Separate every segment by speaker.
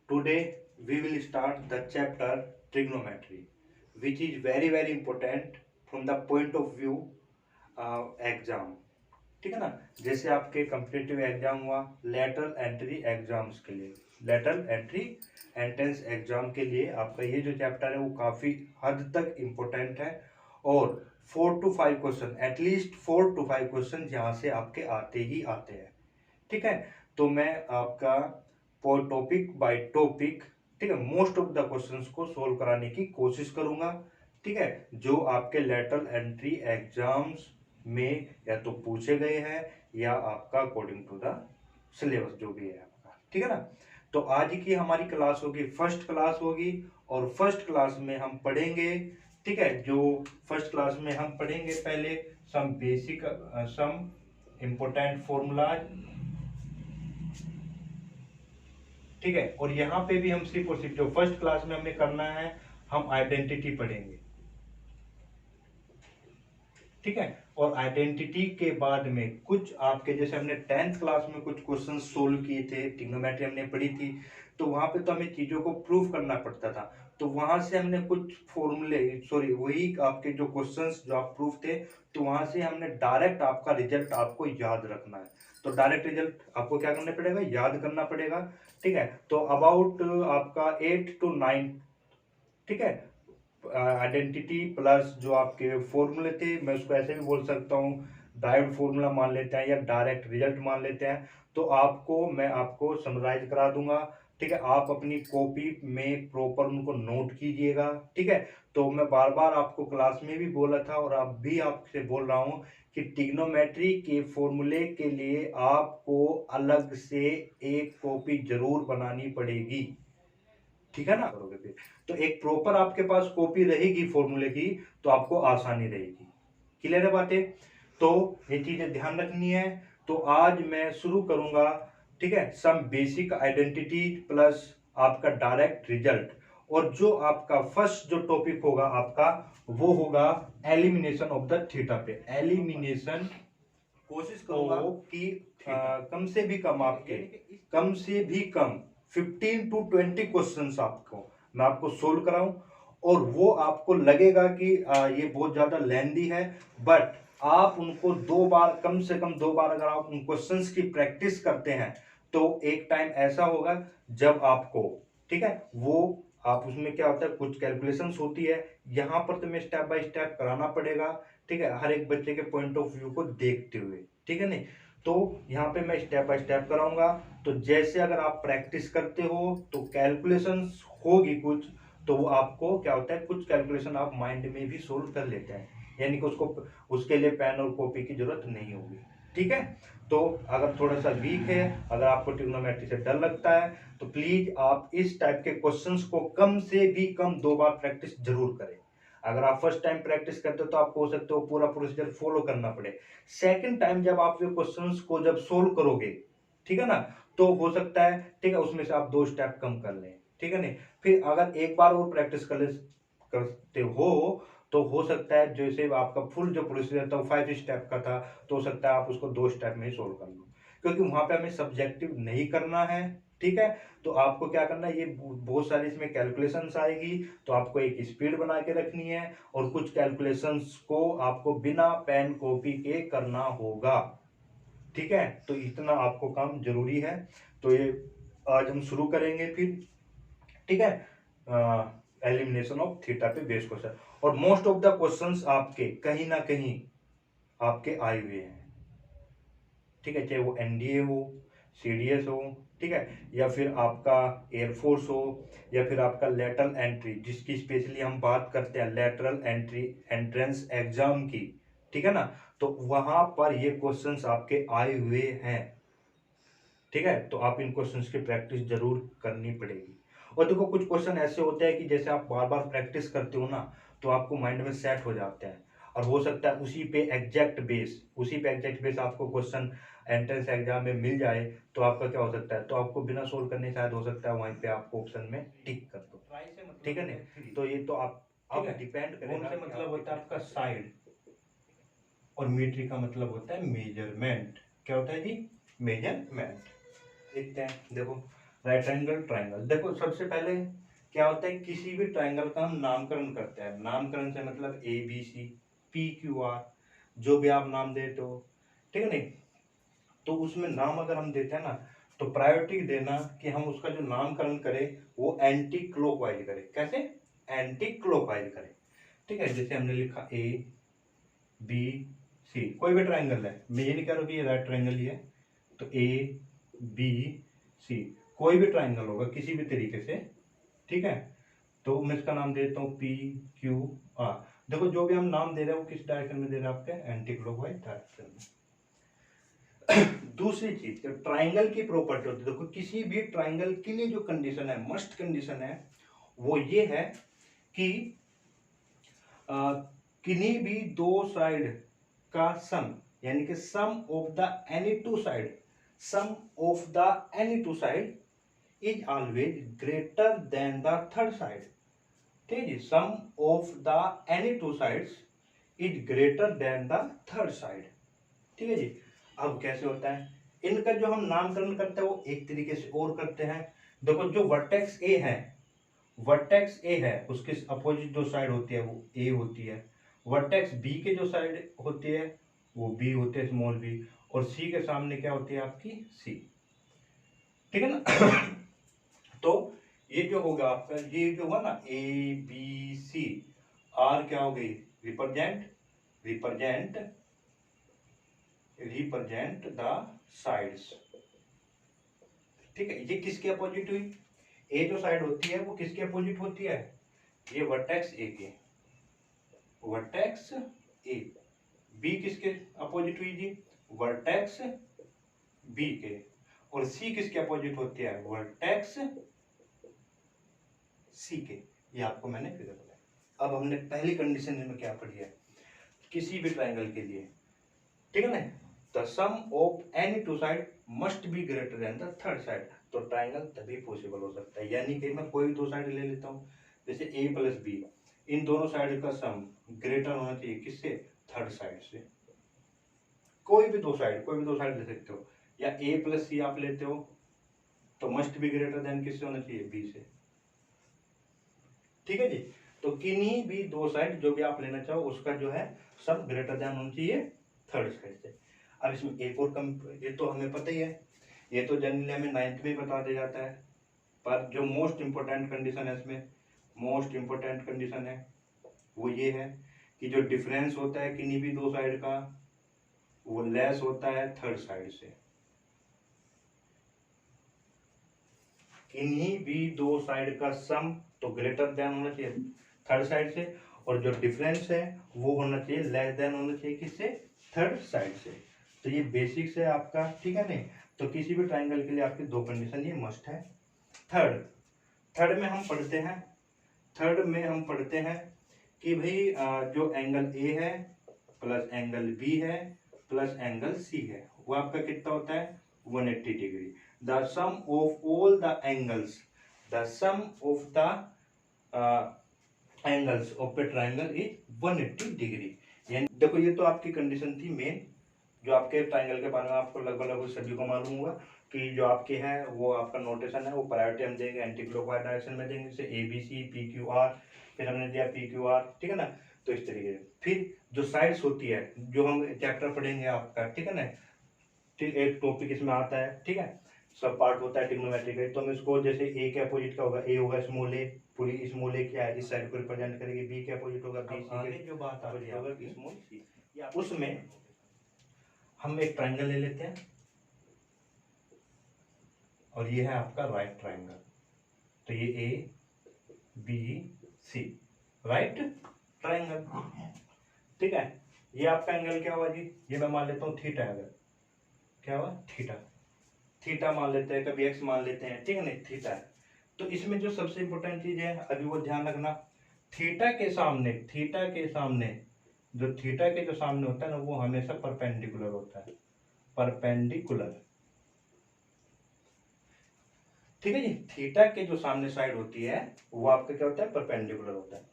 Speaker 1: Today we will start the chapter trigonometry, which is very important from the point of view exam. ठीक है ना। जैसे आपके competitive exam हुआ, lateral entry exams के लिए, लेटरल एंट्री एंट्रेंस एग्जाम के लिए आपका ये जो चैप्टर है वो काफ़ी हद तक इम्पोर्टेंट है। और 4 to 5 question, at least 4 to 5 question यहाँ से आपके आते ही आते हैं। ठीक है। तो मैं आपका टॉपिक बाय टॉपिक, ठीक है, मोस्ट ऑफ द क्वेश्चंस को सोल्व कराने की कोशिश करूंगा। ठीक है। जो आपके लेटरल एंट्री एग्जाम्स में या तो पूछे गए हैं या आपका अकॉर्डिंग टू द सिलेबस जो भी है आपका। ठीक है ना। तो आज की हमारी क्लास होगी, फर्स्ट क्लास होगी, और फर्स्ट क्लास में हम पढ़ेंगे, ठीक है, जो फर्स्ट क्लास में हम पढ़ेंगे पहले some basic some important formulas. ठीक है। और यहाँ पे भी हम सिर्फ और सिर्फ जो फर्स्ट क्लास में हमें करना है, हम आइडेंटिटी पढ़ेंगे। ठीक है। और आइडेंटिटी के बाद में कुछ आपके जैसे हमने 10th क्लास में कुछ क्वेश्चन सोल्व किए थे, ट्रिग्नोमेट्री हमने पढ़ी थी, तो वहां पे तो हमें चीजों को प्रूव करना पड़ता था। तो वहां से हमने कुछ फॉर्मूले, सॉरी वही आपके जो क्वेश्चंस जो आप प्रूफ थे, तो वहां से हमने डायरेक्ट आपका रिजल्ट आपको याद रखना है। तो डायरेक्ट रिजल्ट आपको क्या करना पड़ेगा, याद करना पड़ेगा। ठीक है। तो अबाउट आपका 8 to 9, ठीक है, आइडेंटिटी प्लस जो आपके फॉर्मूले थे, मैं उसको ऐसे भी बोल सकता हूँ, डायोड फॉर्मूला मान लेते हैं या डायरेक्ट रिजल्ट मान लेते हैं। तो आपको मैं आपको समराइज करा दूंगा। ठीक है। आप अपनी कॉपी में प्रॉपर उनको नोट कीजिएगा। ठीक है। तो मैं बार बार आपको क्लास में भी बोला था और अब भी आपसे बोल रहा हूँ कि ट्रिग्नोमेट्री के फॉर्मूले के लिए आपको अलग से एक कॉपी जरूर बनानी पड़ेगी। ठीक है ना। करोगे फिर तो एक प्रॉपर आपके पास कॉपी रहेगी फॉर्मूले की, तो आपको आसानी रहेगी। क्लियर है बातें। तो ये चीजें ध्यान रखनी है। तो आज मैं शुरू करूंगा, ठीक है, सम बेसिक आइडेंटिटी प्लस आपका डायरेक्ट रिजल्ट। और जो आपका फर्स्ट जो टॉपिक होगा आपका, वो होगा एलिमिनेशन ऑफ द थीटा पे। एलिमिनेशन कोशिश करूंगा कि कम से भी कम आपके, कम से भी कम 15 to 20 क्वेश्चंस आपको मैं आपको सोल्व कराऊं। और वो आपको लगेगा कि ये बहुत ज्यादा लेंदी है, बट आप उनको 2 बार, कम से कम 2 बार अगर आप उन क्वेश्चंस की प्रैक्टिस करते हैं, तो एक टाइम ऐसा होगा जब आपको, ठीक है, वो आप उसमें क्या होता है, कुछ कैलकुलेशंस होती है, यहाँ पर तुम्हें स्टेप बाय स्टेप कराना पड़ेगा। ठीक है। हर एक बच्चे के पॉइंट ऑफ व्यू को देखते हुए। ठीक है नहीं। तो यहाँ पे मैं स्टेप बाय स्टेप कराऊंगा। तो जैसे अगर आप प्रैक्टिस करते हो तो कैलकुलेशंस होगी कुछ, तो वो आपको क्या होता है, कुछ कैलकुलेशन आप माइंड में भी सोल्व कर लेते हैं, यानी कि उसको उसके लिए पेन और कॉपी की जरूरत नहीं होगी। ठीक है। तो अगर थोड़ा सा वीक है, अगर आपको ट्रिग्नोमेट्री से डर लगता है, तो प्लीज आप इस टाइप के क्वेश्चंस को कम से भी कम 2 बार प्रैक्टिस जरूर करें। अगर आप फर्स्ट टाइम प्रैक्टिस करते हो तो आपको हो सकते हो पूरा प्रोसीजर फॉलो करना पड़े। सेकंड टाइम जब आप ये क्वेश्चंस को जब सोल्व करोगे, ठीक है ना, तो हो सकता है, ठीक है, उसमें से आप 2 स्टेप कम कर लें। ठीक है नहीं। फिर अगर एक बार और प्रैक्टिस करते हो, तो हो सकता है जैसे आपका फुल जो प्रोसीजर था वो 5 स्टेप का था, तो हो सकता है आप उसको 2 स्टेप में ही सोल्व कर लो, क्योंकि वहां पे हमें सब्जेक्टिव नहीं करना है। ठीक है। तो आपको क्या करना है, ये बहुत सारी इसमें कैलकुलेशंस आएगी, तो आपको एक स्पीड बना के रखनी है, और कुछ कैलकुलेशंस को आपको बिना पेन कॉपी के करना होगा। ठीक है। तो इतना आपको काम जरूरी है। तो ये आज हम शुरू करेंगे फिर। ठीक है। एलिमिनेशन ऑफ थीटा पे बेस क्वेश्चन, और मोस्ट ऑफ द क्वेश्चंस आपके कहीं ना कहीं आपके आए हुए हैं। ठीक है। चाहे वो एनडीए हो, सीडीएस हो, ठीक है, या फिर आपका एयरफोर्स हो, या फिर आपका लेटरल एंट्री, जिसकी स्पेशली हम बात करते हैं लेटरल एंट्री एंट्रेंस एग्जाम की। ठीक है ना। तो वहां पर ये क्वेश्चंस आपके आए हुए हैं। ठीक है। तो आप इन क्वेश्चंस की प्रैक्टिस जरूर करनी पड़ेगी। और देखो कुछ क्वेश्चन ऐसे होते हैं कि जैसे आप बार बार प्रैक्टिस करते हो ना, तो आपको माइंड में सेट हो जाते हैं, और हो सकता है उसी पे एग्जैक्ट बेस आपको क्वेश्चन एंट्रेंस एग्जाम में मिल जाए, तो आपका क्या हो सकता है, तो आपको बिना सोल्व करने शायद हो सकता है वहीं पे आपको ऑप्शन में टिक कर दो। ठीक है नहीं। तो ये तो आप अब डिपेंड करेगा। से मतलब होता है आपका साइड, और मीट्री का मतलब होता है मेजरमेंट। क्या होता है जी, मेजरमेंट। देखते हैं, देखो राइट एंगल ट्राइंगल। देखो सबसे पहले क्या होता है, किसी भी ट्राइंगल का हम नामकरण करते हैं। नामकरण से मतलब A B C P Q R, जो भी आप नाम देते हो, ठीक है नहीं। तो उसमें नाम अगर हम देते हैं ना, तो प्रायोरिटी देना कि हम उसका जो नामकरण करें वो एंटी क्लॉकवाइज करें। कैसे? एंटी क्लॉकवाइज करें, ठीक है। जैसे हमने लिखा ए बी सी, कोई भी ट्राइंगल है, मैं ये नहीं कह रहा कि ये राइट ट्राइंगल ही है, तो ए बी सी कोई भी ट्राइंगल होगा किसी भी तरीके से, ठीक है। तो मैं इसका नाम देता हूँ पी क्यू आर। देखो जो भी हम नाम दे रहे हैं वो किस डायरेक्शन में दे रहे हैं, आपके एंटी क्लॉकवाइज डायरेक्शन में। दूसरी चीज, जो ट्राइंगल की प्रॉपर्टी होती है, देखो किसी भी ट्राइंगल के लिए जो कंडीशन है, मस्ट कंडीशन है, वो ये है कि किन्हीं भी दो साइड का सम, यानी कि sum of the any two side, sum of the any two side is always greater than the third side. ठीक है जी, sum of the any two sides is greater than the third side. ठीक है जी। अब कैसे होता है इनका जो हम नामकरण करते हैं, वो एक तरीके से और करते हैं। देखो जो वर्टेक्स ए है, वर्टेक्स ए है, उसके अपोजिट जो साइड होती है वो ए होती है। वर्टेक्स बी के जो साइड होती है वो बी होते हैं, स्मॉल बी, और सी के सामने क्या होती है आपकी सी। ठीक है ना। तो ये जो होगा आपका, ये जो हुआ ना ए बी सी, आर क्या हो गई, represent, represent, represent the sides. ठीक है, ये किसके अपोजिट हुई, ए जो साइड होती है वो किसके अपोजिट होती है, ये वर्टेक्स ए के, वर्टेक्स ए। बी किसके अपोजिट हुई जी, वर्टेक्स बी के। और सी किसके अपोजिट होती है, वर्टेक्स सी के। ये आपको मैंने फिगर बताया। अब हमने पहली कंडीशन में क्या पढ़ी है, किसी भी ट्राइंगल के लिए, ठीक है ना, the sum of any two side must be greater than the third side. तो ट्राइंगल तभी पॉसिबल हो सकता है, यानी कि मैं कोई दो साइड ले लेता हूँ, जैसे ए प्लस बी, इन दोनों साइड का सम ग्रेटर होना चाहिए किससे, थर्ड साइड से। कोई भी दो साइड, कोई भी दो साइड ले सकते हो, या ए प्लस सी आप लेते हो तो मस्ट बी ग्रेटर देन किससे होना चाहिए, बी से। ठीक है जी। तो किन्हीं भी दो साइड जो भी आप लेना चाहो उसका जो है सम ग्रेटर देन होना चाहिए थर्ड साइड से। अब इसमें एक और कम, ये तो हमें पता ही है, ये तो जनरली हमें 9th में बता दिया जाता है, पर जो मोस्ट इंपोर्टेंट कंडीशन है इसमें, मोस्ट इंपोर्टेंट कंडीशन है वो ये है कि जो डिफरेंस होता है किन्हीं भी दो साइड का वो लेस होता है थर्ड साइड से। किन्हीं भी दो साइड का सम तो ग्रेटर देन होना चाहिए थर्ड साइड से, और जो डिफरेंस है वो होना चाहिए लेस देन होना चाहिए किससे, थर्ड साइड से। तो ये बेसिक्स है आपका, ठीक है नहीं। तो किसी भी ट्राइंगल के लिए आपकी दो कंडीशन ये मस्ट है। थर्ड, थर्ड में हम पढ़ते हैं, थर्ड में हम पढ़ते हैं कि भाई जो एंगल ए है प्लस एंगल बी है प्लस एंगल सी है, वो आपका कितना होता है, 180 degree. The sum of all the angles, the sum of the angles of a triangle is 180 degree. यानी देखो ये तो आपकी कंडीशन थी मेन, जो आपके ट्राइंगल के बारे में आपको लगभग सभी को मालूम होगा कि जो आपके हैं वो आपका नोटेशन है, वो प्रायोरिटी हम देंगे एंटी क्लॉकवाइज डायरेक्शन में देंगे, जैसे A B C P Q R, फिर हमने दिया पी क्यू आर, ठीक है ना। तो इस तरीके से फिर जो साइड्स होती है जो हम चैप्टर पढ़ेंगे आपका, ठीक है ना, ठीक, एक टॉपिक इसमें आता है, ठीक है, सब पार्ट होता है ट्रिग्नोमेट्री का। तो हम इसको जैसे ए के अपोजिट का होगा, ए होगा स्मॉल ए, पूरी स्मॉल ए क्या है इस साइड को रिप्रेजेंट करेगी, बी के अपोजिट होगा बी सी के जो बात आती है होगा स्मॉल सी। उसमें हम एक ट्राइंगल ले लेते हैं और ये है आपका राइट ट्राइंगल। तो ये A B C right triangle, ठीक है। ये आपका एंगल क्या हुआ जी, ये मैं मान लेता हूँ थीटा एंगल, क्या हुआ थीटा, थीटा मान लेते हैं, कभी एक्स मान लेते हैं, ठीक है नहीं, थीटा है। तो इसमें जो सबसे इंपॉर्टेंट चीज है अभी वो ध्यान रखना, थीटा के सामने, थीटा के सामने, जो थीटा के जो सामने होता है ना वो हमेशा परपेंडिकुलर होता है, परपेंडिकुलर, ठीक है जी। थीटा के जो सामने साइड होती है वो आपका क्या होता है, परपेंडिकुलर होता है।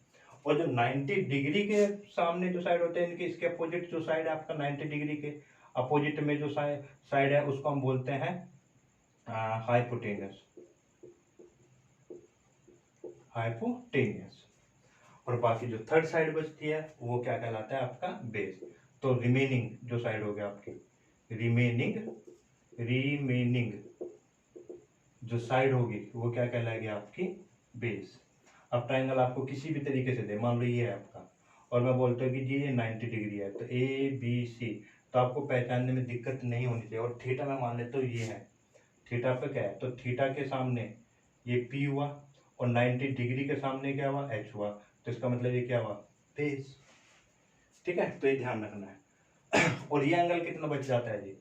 Speaker 1: और जो 90 डिग्री के सामने जो साइड होते हैं इनके, इसके अपोजिट जो साइड है आपका 90 डिग्री के अपोजिट में जो साइड है उसको हम बोलते हैं हाइपोटेनस, हाइपोटेनियस। और बाकी जो थर्ड साइड बचती है वो क्या कहलाता है आपका बेस। तो रिमेनिंग जो साइड हो गया आपकी, रिमेनिंग जो साइड होगी वो क्या कहलाएगी आपकी बेस। अब ट्रायंगल आपको किसी भी तरीके से दे, मान लो ये है आपका और मैं बोलता हूँ कि जी ये 90 डिग्री है, तो ए बी सी, तो आपको पहचानने में दिक्कत नहीं होनी चाहिए। और थीटा मैं मान लेता हूँ ये है, थीटा पे क्या है, तो थीटा के सामने ये पी हुआ और 90 डिग्री के सामने क्या हुआ, एच हुआ, तो इसका मतलब ये क्या हुआ, बेस। ठीक है, तो ये ध्यान रखना है। और ये एंगल कितना बच जाता है जी,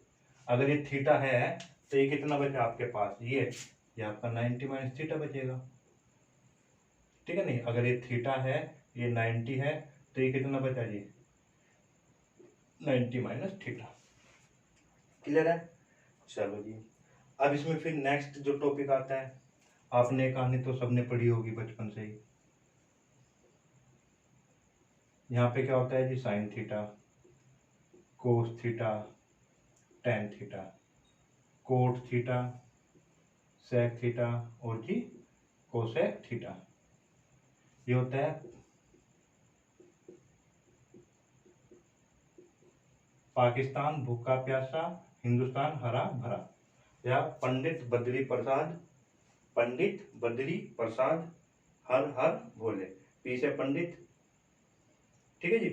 Speaker 1: अगर ये थीटा है तो ये कितना बचा आपके पास, ये आपका 90 माइनस थीटा बचेगा। ठीक है, नहीं अगर ये थीटा है, ये 90 है, तो ये कितना बचा जी, 90 माइनस थीटा। क्लियर है? चलो जी, अब इसमें फिर नेक्स्ट जो टॉपिक आता है, आपने कहानी तो सबने पढ़ी होगी बचपन से ही। यहाँ पे क्या होता है जी, sine theta, cos theta, tan theta, cot theta, sec theta और जी कोसेक थीटा। ये होता है पाकिस्तान भूखा प्यासा, हिंदुस्तान हरा भरा, या पंडित बद्री प्रसाद हर हर भोले। पी से पंडित, ठीक है जी,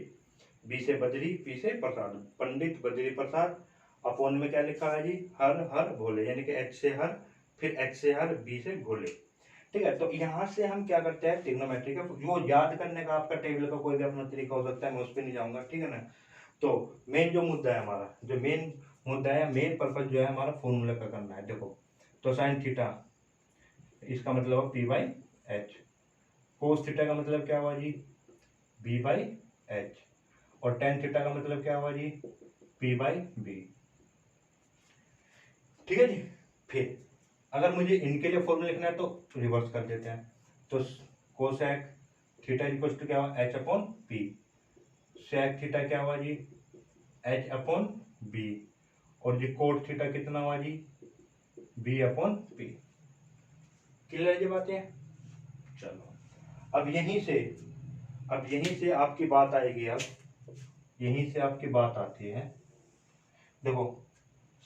Speaker 1: बी से बद्री, पी से प्रसाद, पंडित बद्री प्रसाद, अपोन में क्या लिखा है जी, हर हर भोले, यानी कि एच से हर, फिर एच से हर, बी से भोले। ठीक है, तो यहाँ से हम क्या करते हैं, ट्रिग्नोमेट्री का वो याद करने का आपका टेबल का कोई भी अपना तरीका हो सकता है, मैं उस पर नहीं जाऊंगा। ठीक है ना, तो मेन जो मुद्दा है हमारा, जो मेन मुद्दा है, मेन पर्पज जो है हमारा फॉर्मूला का करना है। देखो, तो साइन थीटा इसका मतलब P by H, cos theta का मतलब क्या हुआ जी, बी बाई एच, और टेन थीटा का मतलब क्या हुआ जी, पी बाई बी। ठीक है जी, फिर अगर मुझे इनके लिए फॉर्मूला लिखना है तो रिवर्स कर देते हैं। तो कोसेक थीटा इक्वल टू क्या हुआ, H upon P, sec theta क्या हुआ जी, एच अपॉन बी, और जी कोट थीटा कितना हुआ जी, बी अपॉन पी। क्लियर है जी बातें? चलो, अब यहीं से आपकी बात आएगी, अब यहीं से आपकी बात आती है। देखो,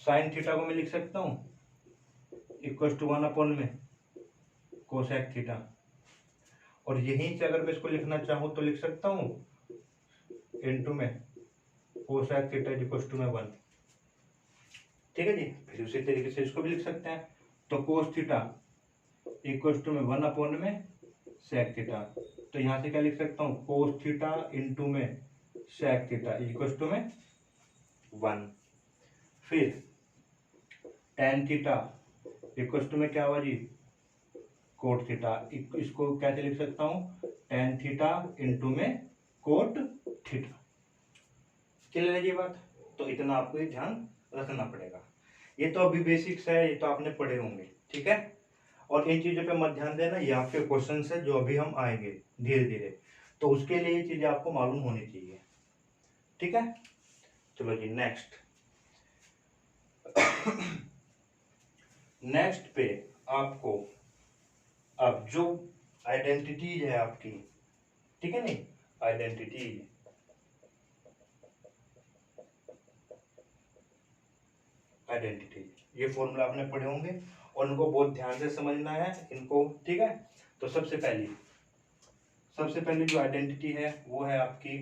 Speaker 1: साइन थीटा को मैं लिख सकता हूँ इक्वल टू 1 अपॉन में कोसेक थीटा, और यहीं से अगर मैं इसको लिखना चाहूँ तो लिख सकता हूँ इनटू में कोसेक थीटा इक्वल टू में 1। ठीक है जी, फिर उसी तरीके से इसको भी लिख सकते हैं, तो कोस थीटा इक्वल टू में 1 अपॉन में सेक थीटा, तो यहाँ से क्या लिख सकता हूँ, कोस थीटा इंटू में सेक थीटा इक्वल टू में 1। फिर टेन थीटा इक्वल टू में क्या हुआ जी, कोट थीटा, इसको कैसे लिख सकता हूँ, टेन थीटा इंटू में कोट थीटा। क्लियर है ये बात? तो इतना आपको ये ध्यान रखना पड़ेगा। ये तो अभी बेसिक्स है, ये तो आपने पढ़े होंगे। ठीक है, और इन चीजों पे मत ध्यान देना, ये आपके क्वेश्चन है जो अभी हम आएंगे धीरे धीरे, तो उसके लिए ये चीजें आपको मालूम होनी चाहिए। ठीक है, चलो जी नेक्स्ट। नेक्स्ट पे आपको अब जो आइडेंटिटीज है आपकी, ठीक है, नहीं आइडेंटिटीज, ये फॉर्मूला आपने पढ़े होंगे और उनको बहुत ध्यान से समझना है इनको। ठीक है, तो सबसे पहली जो आइडेंटिटी है वो है आपकी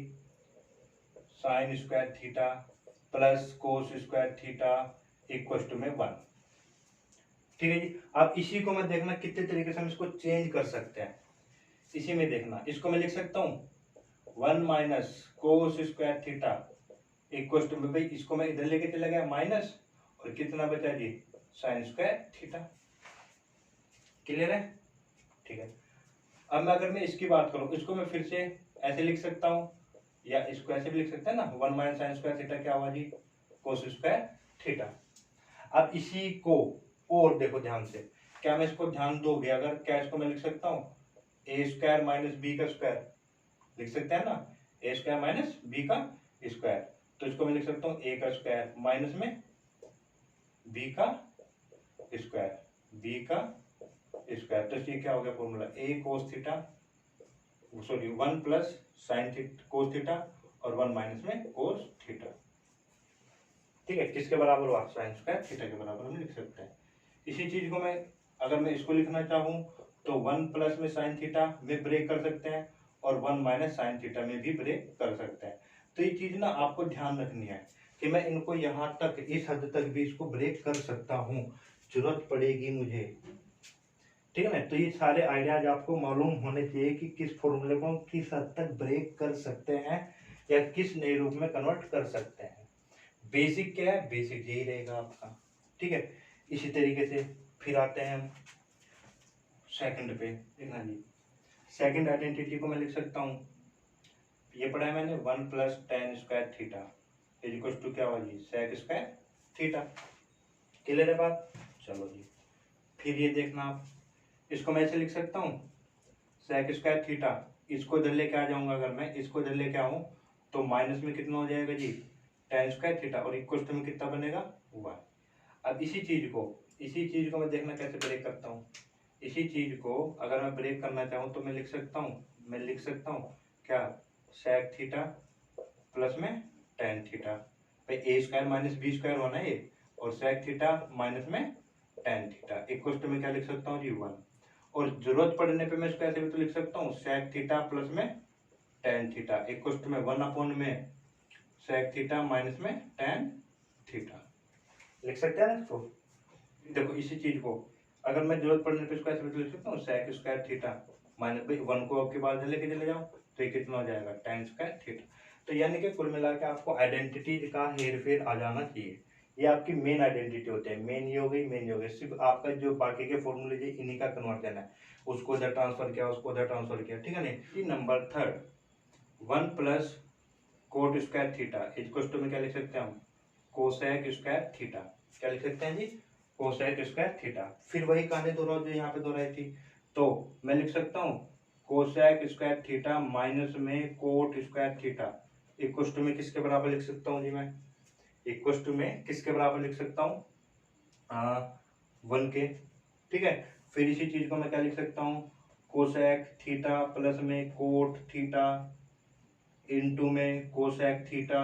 Speaker 1: sine square theta plus cos square theta equal to में 1। ठीक है जी, अब इसी को मैं देखना कितने तरीके से हम इसको चेंज कर सकते हैं। इसी में देखना, इसको मैं लिख सकता हूँ 1 minus cos square theta equal to में, भाई इसको मैं इधर लेके चला गया माइनस, और कितना बचा जी, साइन स्क्वायर थीटा। क्लियर है? ठीक है, अब मैं अगर मैं इसकी बात करूं, इसको मैं फिर से ऐसे लिख सकता हूं, या इसको ऐसे भी लिख सकते हैं ना, 1 माइनस साइन स्क्वायर थीटा क्या हुआ जी, कोस स्क्वायर थीटा। अब इसी को और देखो ध्यान से, क्या मैं इसको ध्यान दोगे अगर, क्या इसको मैं लिख सकता हूँ ए स्क्वायर माइनस बी का स्क्वायर, लिख सकते हैं ना, ए स्क्वायर माइनस बी का स्क्वायर, तो इसको मैं लिख सकता हूँ ए का स्क्वायर माइनस में बी का स्क्वायर, बी का स्क्वायर, तो ये क्या हो गया formula, a cos theta, sorry 1 plus sine cos theta और 1 माइनस में कोस थीटा। ठीक है, किसके बराबर हुआ, साइन स्क्वायर थीटा के बराबर हम लिख सकते हैं। इसी चीज को मैं अगर मैं इसको लिखना चाहूँ तो 1 प्लस में साइन थीटा में ब्रेक कर सकते हैं और 1 माइनस साइन थीटा में भी ब्रेक कर सकते हैं। तो ये चीज ना आपको ध्यान रखनी है कि मैं इनको यहाँ तक इस हद तक भी इसको ब्रेक कर सकता हूँ, जरूरत पड़ेगी मुझे। ठीक है ना, तो ये सारे आइडियाज आपको मालूम होने चाहिए कि किस फॉर्मूले को किस हद तक ब्रेक कर सकते हैं या किस नए रूप में कन्वर्ट कर सकते हैं। बेसिक क्या है, बेसिक यही रहेगा आपका। ठीक है, इसी तरीके से फिर आते हैं हम सेकंड पे। देखना जी, सेकंड आइडेंटिटी को मैं लिख सकता हूँ, ये पढ़ा है मैंने, 1 plus tan square theta is equal to क्या हुआ जी, सेक स्क्वायर थीटा। क्लियर है बात, चलो जी। फिर ये देखना आप, इसको मैं ऐसे लिख सकता हूँ, सेक स्क्वायर थीटा, इसको इधर लेके आ जाऊंगा, अगर मैं इसको इधर लेके आऊँ तो माइनस में कितना हो जाएगा जी, टेन स्क्वायर थीटा, और इक्वल टू में कितना बनेगा, 1। अब इसी चीज को मैं देखना कैसे ब्रेक करता हूँ। इसी चीज को अगर मैं ब्रेक करना चाहूँ तो मैं लिख सकता हूँ क्या, सेक थीटा प्लस में टेन थीटा, भाई ए स्क्वायर माइनस बी स्क्वायर होना है ये, और सेक थीटा माइनस में टेन थीटा इक्वल टू में क्या लिख सकता हूँ जी, 1। और जरूरत पड़ने पे मैं इसको ऐसे भी तो लिख सकता हूँ, सेक थीटा प्लस में टेन थीटा इक्वल टू में 1 अपॉन में सेक थीटा माइनस में टेन थीटा, लिख सकते हैं ना इसको। देखो इसी चीज को अगर मैं जरूरत पड़ने पे इसको ऐसे भी लिख सकता हूँ, सेक स्क्वायर थीटा माइनस, भाई 1 को आपके बाद लेके चले जाओ तो ये कितना हो जाएगा, टेन स्क्वायर थीटा। तो यानी कि कुल मिला के आपको आइडेंटिटी का हेर फेर आ जाना चाहिए। ये आपकी मेन आइडेंटिटी होते हैं, मेन ये हो गई, सिर्फ आपका जो बाकी के फॉर्मूले जो इन्हीं का कन्वर्ट करना है, उसको उधर ट्रांसफर किया, उसको उधर ट्रांसफर किया। ठीक है नहीं, number third, 1 plus cot square theta equal to में क्या लिख सकते हैं हम, कोसेक स्क्वायर थीटा। क्या लिख सकते हैं जी, कोसेक स्क्वायर थीटा। फिर वही कहानी दोहराओ जो यहाँ पे दोहराई थी, तो मैं लिख सकता हूँ कोसेक स्क्वायर थीटा माइनस में cot square theta equal to में किसके बराबर लिख सकता हूँ जी, मैं इक्वल टू में किसके बराबर लिख सकता हूँ, 1 के। ठीक है, फिर इसी चीज को मैं क्या लिख सकता हूँ, कोसेक थीटा प्लस में कोट थीटा इनटू में कोसेक थीटा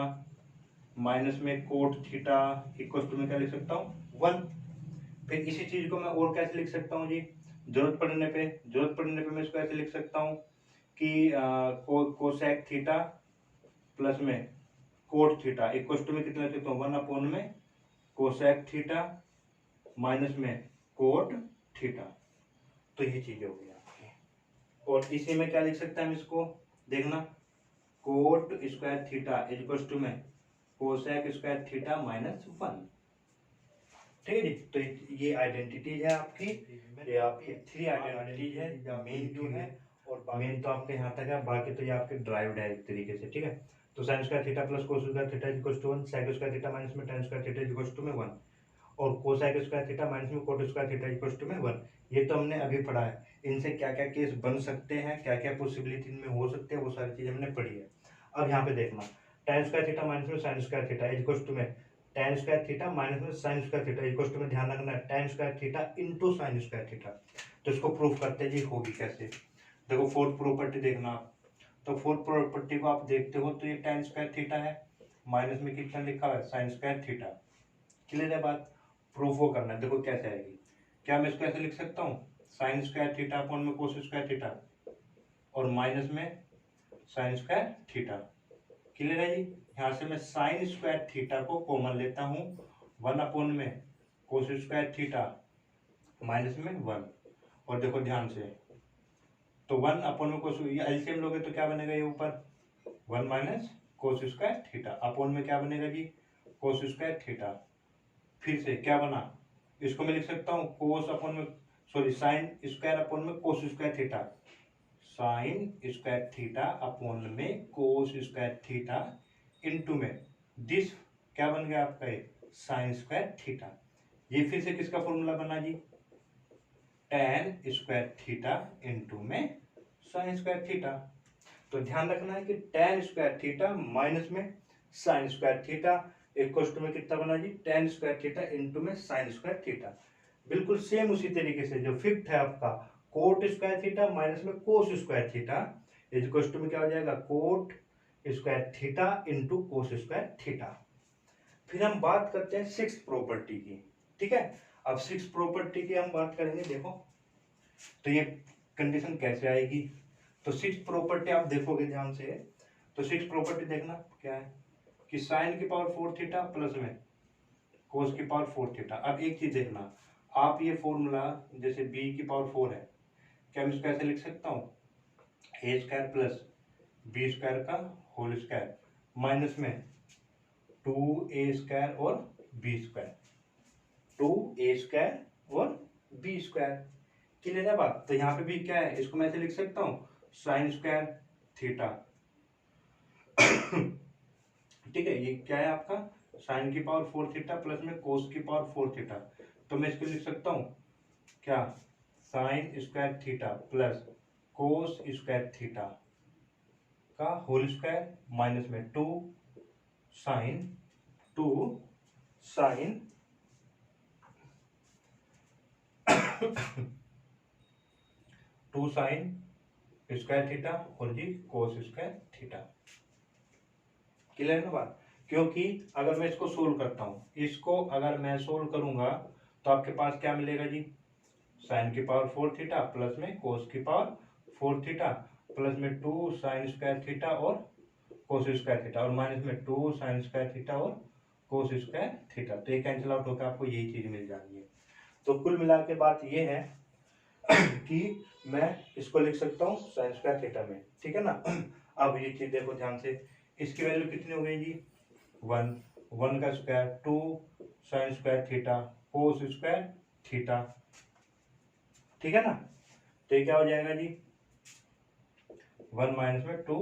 Speaker 1: माइनस में कोट थीटा इक्वल टू में क्या लिख सकता हूँ, 1। फिर इसी चीज को मैं और कैसे लिख सकता हूँ जी, जरूरत पड़ने पे मैं इसको ऐसे लिख सकता हूँ कि कोसेक थीटा प्लस में कोट थीटा इक्वल टू में कितना लिख सकता हूँ, 1 अपॉन में कोसेक थीटा माइनस में कोट थीटा। तो ये चीज हो गई आपकी। और इसी में क्या लिख सकते हैं हम इसको, देखना, cot square theta equal to में कोसेक स्क्वायर थीटा माइनस 1। ठीक है जी, तो ये आइडेंटिटीज है आपकी, ये आपकी 3 आइडेंटिटीज है मेन जो है, और मेन तो आपके यहाँ तक है, बाकी तो ये आपके ड्राइव्ड है एक तरीके से। ठीक है, तो sine square theta plus cos square theta equal to 1, sec square theta minus में tan square theta equal to में 1, और कोसेक स्क्वायर थीटा माइनस में cot square theta equal to में 1। ये तो हमने अभी पढ़ा है, इनसे क्या क्या केस बन सकते हैं, क्या क्या पॉसिबिलिटी इनमें हो सकते हैं, वो सारी चीजें हमने पढ़ी है। अब यहाँ पे देखना, टेन स्क्वायर थीटा माइनस में sine square theta equal to में टेन स्क्वायर थीटा माइनस में sine square theta equal to में, ध्यान रखना है tan square theta into sine square theta. तो इसको प्रूफ करते हैं जी, होगी कैसे, देखो फोर्थ प्रॉपर्टी देखना आप, तो फोर्थ प्रॉपर्टी को आप देखते हो तो ये टेन स्क्वायर थीटा है, माइनस में कितना लिखा हुआ है, साइन स्क्वायर थीटा। क्लियर है बात, प्रूफ वो करना है, देखो कैसे आएगी। क्या मैं इसको ऐसे लिख सकता हूँ, साइन स्क्वायर थीटा अपॉन में कोस स्क्वायर थीटा और माइनस में साइन स्क्वायर थीटा। क्लियर है जी, यहाँ से मैं साइन स्क्वायर थीटा को कॉमन लेता हूँ, 1 अपॉन में कोस स्क्वायर थीटा माइनस में 1, और देखो ध्यान से, तो 1 अपॉन में कोस, एलसीएम लोगे तो क्या बनेगा, ये ऊपर 1 minus cos square theta upon में क्या बनेगा जी, कोस स्क्वायर थीटा। फिर से क्या बना, इसको मैं लिख सकता हूँ कोस अपॉन में, सॉरी साइन स्क्वायर अपॉन में cos square theta, sign square theta upon में कोस स्क्वायर थीटा इनटू में दिस क्या बन गया आपका, ये साइन स्क्वायर थीटा। ये फिर से किसका फॉर्मूला बना जी, टेन स्क्वायर थीटा इनटू में साइन स्क्वायर थीटा। तो ध्यान रखना है कि टेन स्क्वायर थीटा माइनस में sine square theta equal to में कितना बना जी, टेन स्क्वायर थीटा इनटू में साइन स्क्वायर थीटा। बिल्कुल सेम उसी तरीके से जो फिफ्थ है आपका कोट स्क्वायर थीटा माइनस में cos square theta is equal to में क्या हो जाएगा cot square theta into cos square theta. फिर हम बात करते हैं सिक्स प्रॉपर्टी की। ठीक है, अब सिक्स प्रॉपर्टी की हम बात करेंगे। देखो तो ये कंडीशन कैसे आएगी, तो सिक्स प्रॉपर्टी आप देखोगे ध्यान से, तो सिक्स प्रॉपर्टी देखना क्या है कि साइन की पावर फोर थीटा प्लस में कोस की पावर फोर थीटा। अब एक चीज देखना, आप ये फॉर्मूला जैसे बी की पावर फोर है, क्या मैं इसको ऐसे लिख सकता हूँ ए स्क्वायर प्लस बी स्क्वायर का होल स्क्वायर माइनस में टू ए स्क्वायर और B square, two A square और बी स्क्वायर। क्लियर है बात। तो यहाँ पे भी क्या है, इसको मैं ऐसे लिख सकता हूँ साइन स्क्वायर थीटा। ठीक है, ये क्या है आपका साइन की पावर फोर थीटा प्लस में कोस की पावर फोर थीटा। तो मैं इसको लिख सकता हूँ क्या sine square theta plus cos square theta का होल स्क्वायर माइनस में two sine two sine square theta और जी कोस स्क्वायर थीटा। क्लियर है ना बात। क्योंकि अगर मैं इसको सोल्व करता हूं, इसको अगर मैं सोल्व करूंगा तो आपके पास क्या मिलेगा जी साइन की पावर फोर थीटा प्लस में कोस की पावर फोर थीटा प्लस में टू साइन स्क्वायर थीटा और कोस स्क्वायर थीटा और माइनस में टू साइन स्क्वायर थीटा और कोस स्क्वायर थीटा। तो ये कैंसिल आउट होकर आपको यही चीज मिल जानी है। तो कुल मिला के बात ये है कि मैं इसको लिख सकता हूँ साइन स्क्वायर थीटा में। ठीक है ना। अब ये चीज देखो ध्यान से, इसकी वैल्यू कितनी हो गई जी वन, वन का square two sine square theta cos square theta. ठीक है ना। तो ये क्या हो जाएगा जी वन माइनस में टू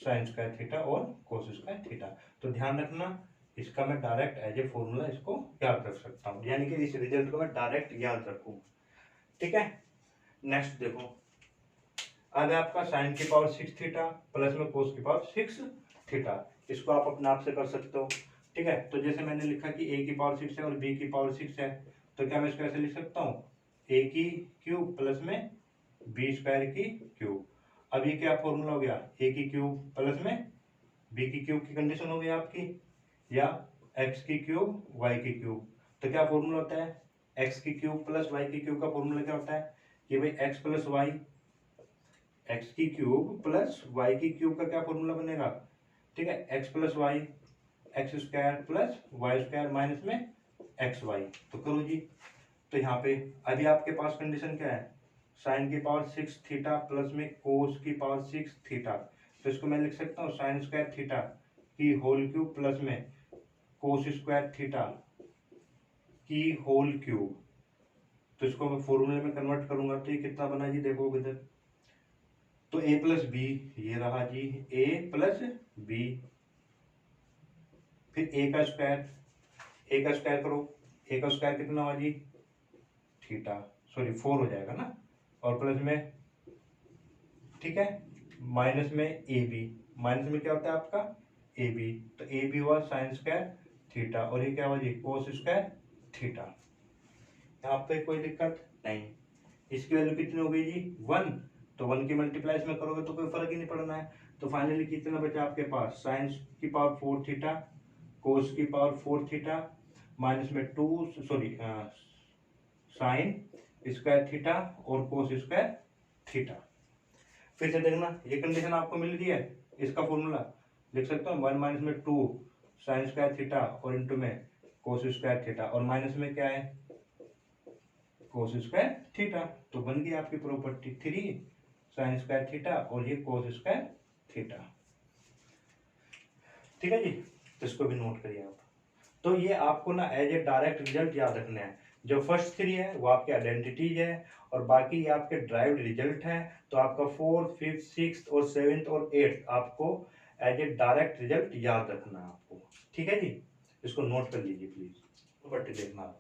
Speaker 1: साइन स्क्वायर थीटा और कोस स्क्वायर थीटा। तो ध्यान रखना इसका मैं डायरेक्ट एज ए फॉर्मूला इसको याद रख सकता हूँ, यानी कि इस रिजल्ट को मैं डायरेक्ट याद रखूँ। ठीक है। नेक्स्ट देखो, अब है आपका साइन की पावर सिक्स थीटा प्लस में कोस की पावर सिक्स थीटा। इसको आप अपने आप से कर सकते हो। ठीक है, तो जैसे मैंने लिखा कि ए की पावर सिक्स है और बी की पावर सिक्स है, तो क्या मैं इसको ऐसे लिख सकता हूँ ए की क्यूब प्लस में बी स्क्वायर की क्यूब। अब ये क्या फॉर्मूला हो गया ए की क्यूब प्लस में बी की क्यूब की कंडीशन हो गई आपकी, या एक्स की क्यूब वाई की क्यूब। तो क्या फॉर्मूला होता है एक्स की क्यूब प्लस वाई की क्यूब का फॉर्मूला क्या होता है कि भाई एक्स प्लस वाई, एक्स की क्यूब प्लस वाई की क्यूब का क्या फॉर्मूला बनेगा। ठीक है, X plus Y X square plus Y square minus में एक्स वाई। तो करो जी। तो यहाँ पे अभी आपके पास कंडीशन क्या है साइन की पावर सिक्स थीटा प्लस में कोस की पावर सिक्स थीटा। तो इसको मैं लिख सकता हूँ साइन स्क्वायर थीटा की होल क्यूब प्लस में कोस स्क्वायर थीटा की होल क्यूब। तो इसको मैं फॉर्मूले में कन्वर्ट करूंगा तो ये कितना बना जी देखो इधर, तो a प्लस बी ये रहा जी a प्लस बी, फिर a का स्क्वायर करो, a का स्क्वायर कितना हुआ जी थीटा, सॉरी फोर हो जाएगा ना, और प्लस में ठीक है माइनस में ए बी, माइनस में क्या होता है आपका ए बी, तो ए बी हुआ साइन स्क्वायर थीटा और ये क्या हुआ जी कोस स्क्वायर थीटा। यहाँ पे कोई दिक्कत नहीं। इसकी वैल्यू कितनी हो गई जी वन, तो वन की मल्टीप्लाई इसमें करोगे तो कोई फर्क ही नहीं पड़ना है। तो फाइनली कितना बचा आपके पास साइन की पावर फोर थीटा कोस की पावर फोर थीटा माइनस में two sorry sine square theta और कोस स्क्वायर थीटा। फिर से देखना ये कंडीशन आपको मिल रही है, इसका फॉर्मूला लिख सकता हूँ वन माइनस में टू साइन स्क्वायर थीटा और इंटू में कोस स्क्वायर थीटा और माइनस में क्या है कोस स्क्वायर थीटा। तो बन गई आपकी property three sign square theta और ये कोस स्क्वायर थीटा। ठीक है जी, तो इसको भी नोट करिए आप। तो ये आपको ना एज ए डायरेक्ट रिजल्ट याद रखना है। जो फर्स्ट थ्री है वो आपके आइडेंटिटीज है और बाकी ये आपके ड्राइव्ड रिजल्ट है। तो आपका फोर्थ फिफ्थ सिक्स और सेवेंथ और एट्थ आपको एज ए डायरेक्ट रिजल्ट याद रखना है आपको। ठीक है जी, इसको नोट कर लीजिए प्लीज। बट देखना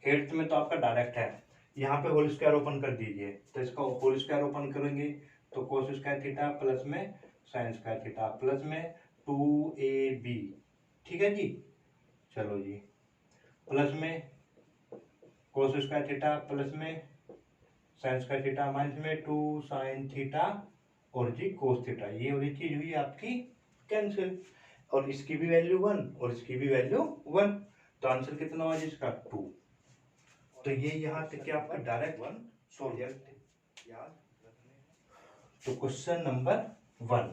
Speaker 1: एट्थ में तो आपका डायरेक्ट है, यहाँ पे होल स्क्वायर ओपन कर दीजिए, तो इसका होल स्क्वायर ओपन करेंगे तो कोस स्क्वायर थीटा प्लस में साइन स्क्वायर थीटा प्लस में टू ए बी। ठीक है जी, चलो जी प्लस में कोस स्क्वायर थीटा प्लस में साइन स्क्वायर थीटा माइनस में 2 साइन थीटा और जी कोस थीटा, ये वाली चीज हुई आपकी कैंसिल। और इसकी भी वैल्यू 1 और इसकी भी वैल्यू 1, तो आंसर कितना हुआ जिसका 2। तो ये यहाँ तक क्या आपका डायरेक्ट 1 सॉल्व याद रखने। तो क्वेश्चन नंबर 1,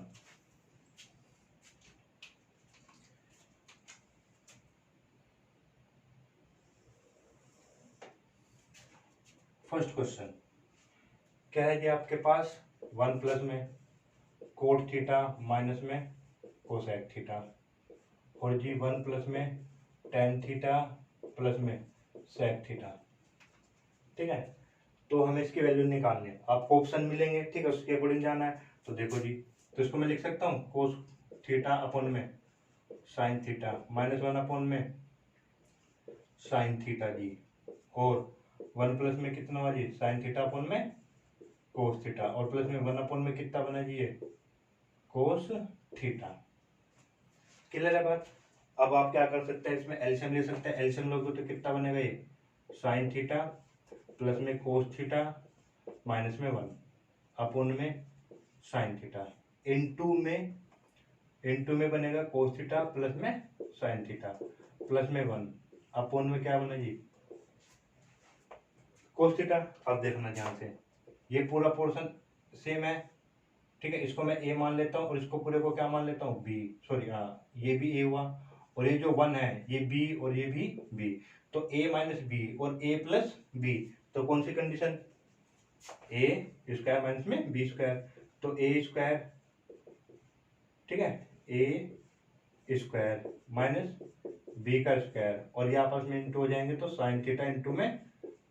Speaker 1: फर्स्ट क्वेश्चन क्या है जी आपके पास 1 प्लस में कोट थीटा माइनस में कोसेक थीटा, और जी 1 प्लस में टेन थीटा प्लस में सेक थीटा। ठीक है, तो हमें इसकी वैल्यू निकालनी है, आपको ऑप्शन मिलेंगे, ठीक है, उसके अकॉर्डिंग जाना है। तो देखो जी, तो इसको मैं लिख सकता हूँ कोस थीटा अपॉन में साइन थीटा माइनस 1 अपॉन में साइन थीटा जी, और 1 प्लस में कितना हुआ जी साइन थीटा अपॉन में कोस थीटा, और प्लस में 1 अपॉन में कितना बना जी ये कोस थीटा। क्लियर है बात। अब आप क्या कर सकते हैं, इसमें एलसीएम ले सकते हैं, एलसीएम लोगे तो कितना बनेगा ये साइन थीटा प्लस में कोस थीटा माइनस में 1 अपॉन में साइन थीटा, इनटू में बनेगा कोस थीटा प्लस में साइन थीटा प्लस में 1 अपॉन में क्या बना जी कोस थीटा। अब देखना ध्यान से, ये पूरा पोर्शन सेम है, ठीक है, इसको मैं ए मान लेता हूँ और इसको पूरे को क्या मान लेता हूँ बी, सॉरी हाँ ये भी ए हुआ, और ये जो 1 है ये बी और ये भी बी, तो ए माइनस बी और ए प्लस बी, तो कौन सी कंडीशन ए स्क्वायर माइनस में बी स्क्वायर, तो ए स्क्वायर, ठीक है, ए स्क्वायर माइनस बी का स्क्वायर, और ये आपस में इंटू हो जाएंगे, तो साइन थीटा इंटू में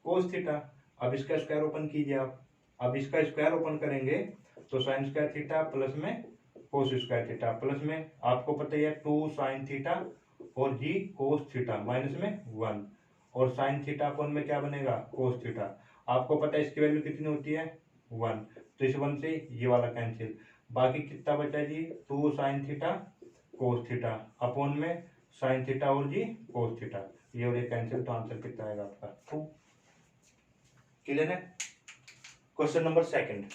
Speaker 1: कोस थीटा। अब इसका स्क्वायर ओपन कीजिए आप, अब इसका स्क्वायर ओपन करेंगे तो साइन स्क्वायर थीटा प्लस में कोस स्क्वायर थीटा प्लस में आपको पता ही है 2 साइन थीटा और जी कोस थीटा माइनस में 1, और साइन थीटा अपन में क्या बनेगा कोस थीटा। आपको पता है इसकी वैल्यू कितनी होती है 1, तो इस 1 से ये वाला कैंसिल, बाकी कितना बचा जी 2 sign theta cos theta upon में साइन थीटा और जी कोस थीटा, ये और ये कैंसिल, तो आंसर कितना आएगा आपका 2। क्लियर है। क्वेश्चन नंबर सेकंड,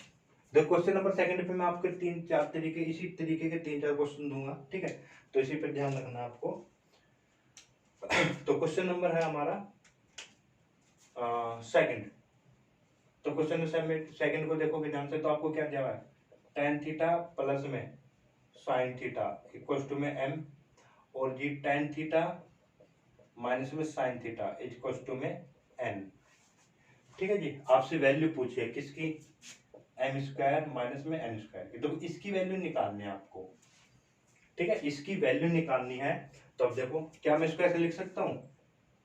Speaker 1: देखो क्वेश्चन नंबर सेकंड पे मैं आपके 3-4 तरीके, इसी तरीके के 3-4 क्वेश्चन दूंगा, ठीक है, तो इसी पे ध्यान रखना आपको। तो क्वेश्चन नंबर है हमारा सेकंड, तो क्वेश्चन सेकंड को देखोगे ध्यान से, तो आपको क्या दिया हुआ है टेन थीटा प्लस में साइन थीटा इक्वल टू में एम, और जी टेन थीटा माइनस में साइन थीटा इक्वल टू में एन। ठीक है जी, आपसे वैल्यू पूछी है किसकी एम स्क्वायर माइनस में एन स्क्वायर, तो इसकी वैल्यू निकालनी है आपको, ठीक है, इसकी वैल्यू निकालनी है। तो अब देखो क्या मैं इसको ऐसे लिख सकता हूँ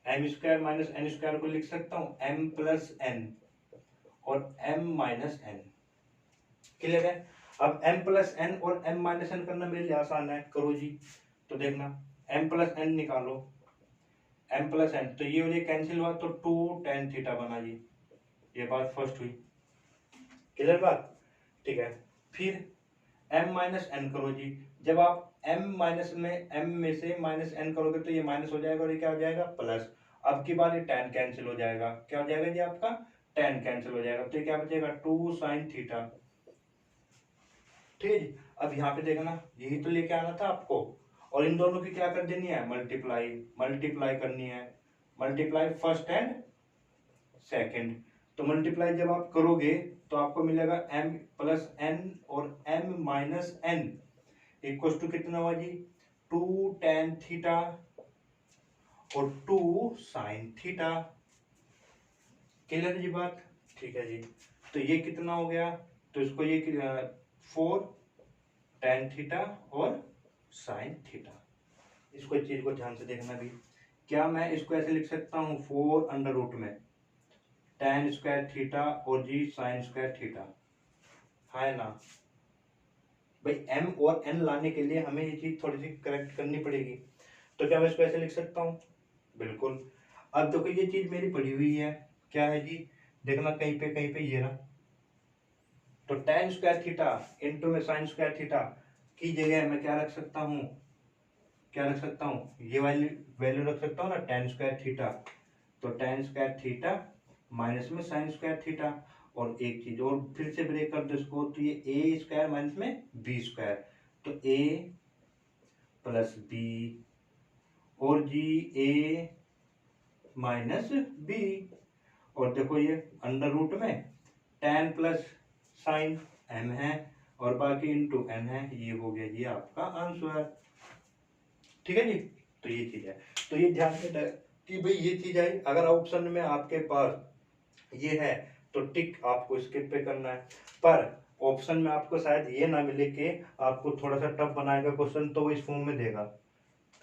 Speaker 1: M square minus N square को लिख सकता हूँ एम प्लस एन और एम माइनस एन। क्लियर है। अब एम प्लस एन और एम माइनस एन करना मेरे लिए आसान है, करो जी। तो देखना एम प्लस एन निकालो, एम प्लस एन, तो ये और ये कैंसिल हुआ, तो 2 tan थीटा बना जी, ये बात फर्स्ट हुई। क्लियर बात, ठीक है। फिर m माइनस एन करो जी, जब आप m माइनस में m में से माइनस n करोगे तो ये माइनस हो जाएगा और ये क्या हो जाएगा प्लस। अब की बार ये tan कैंसिल हो जाएगा, क्या हो जाएगा जी आपका tan कैंसिल हो जाएगा, तो ये क्या बचेगा 2 साइन थीटा। ठीक है जी, अब यहाँ पे देखना यही तो लेके आना था आपको, और इन दोनों की क्या कर देनी है मल्टीप्लाई करनी है, मल्टीप्लाई फर्स्ट एंड सेकंड। तो मल्टीप्लाई जब आप करोगे तो आपको मिलेगा m प्लस एन और m minus N equal to कितना हुआ जी 2 tan थीटा और 2 साइन थीटा। क्लियर जी बात, ठीक है जी। तो ये कितना हो गया, तो इसको ये 4 tan थीटा और साइन थीटा। इसको इस चीज को ध्यान से देखना भी, क्या मैं इसको ऐसे लिख सकता हूँ 4 अंडर रूट में tan स्क्वायर थीटा और जी साइन स्क्वायर थीटा, है ना भाई। m और n लाने के लिए हमें ये चीज थोड़ी सी करेक्ट करनी पड़ेगी, तो क्या मैं इसको ऐसे लिख सकता हूँ, बिल्कुल। अब देखो ये चीज मेरी पड़ी हुई है, क्या है जी, देखना कहीं पे ये रहा, तो tan स्क्वायर थीटा इंटू में साइन स्क्वायर थीटा की जगह मैं क्या रख सकता हूँ, ये वैल्यू रख सकता हूँ ना tan स्क्वायर थीटा तो tan स्क्वायर थीटा माइनस में sin स्क्वायर थीटा। और एक चीज और फिर से ब्रेक कर दो इसको, तो ये ए स्क्वायर माइनस में बी स्क्वायर, तो ए प्लस बी और जी ए माइनस बी। और देखो ये अंडर रूट में tan प्लस साइन m है और बाकी इंटू n है। ये हो गया जी आपका आंसर। ठीक है जी, तो ये चीज है। तो ये ध्यान देना कि भाई ये चीज है, अगर ऑप्शन में आपके पास ये है तो टिक आपको स्किप पे करना है। पर ऑप्शन में आपको शायद ये ना मिले कि आपको थोड़ा सा टफ बनाएगा क्वेश्चन, तो वो इस फॉर्म में देगा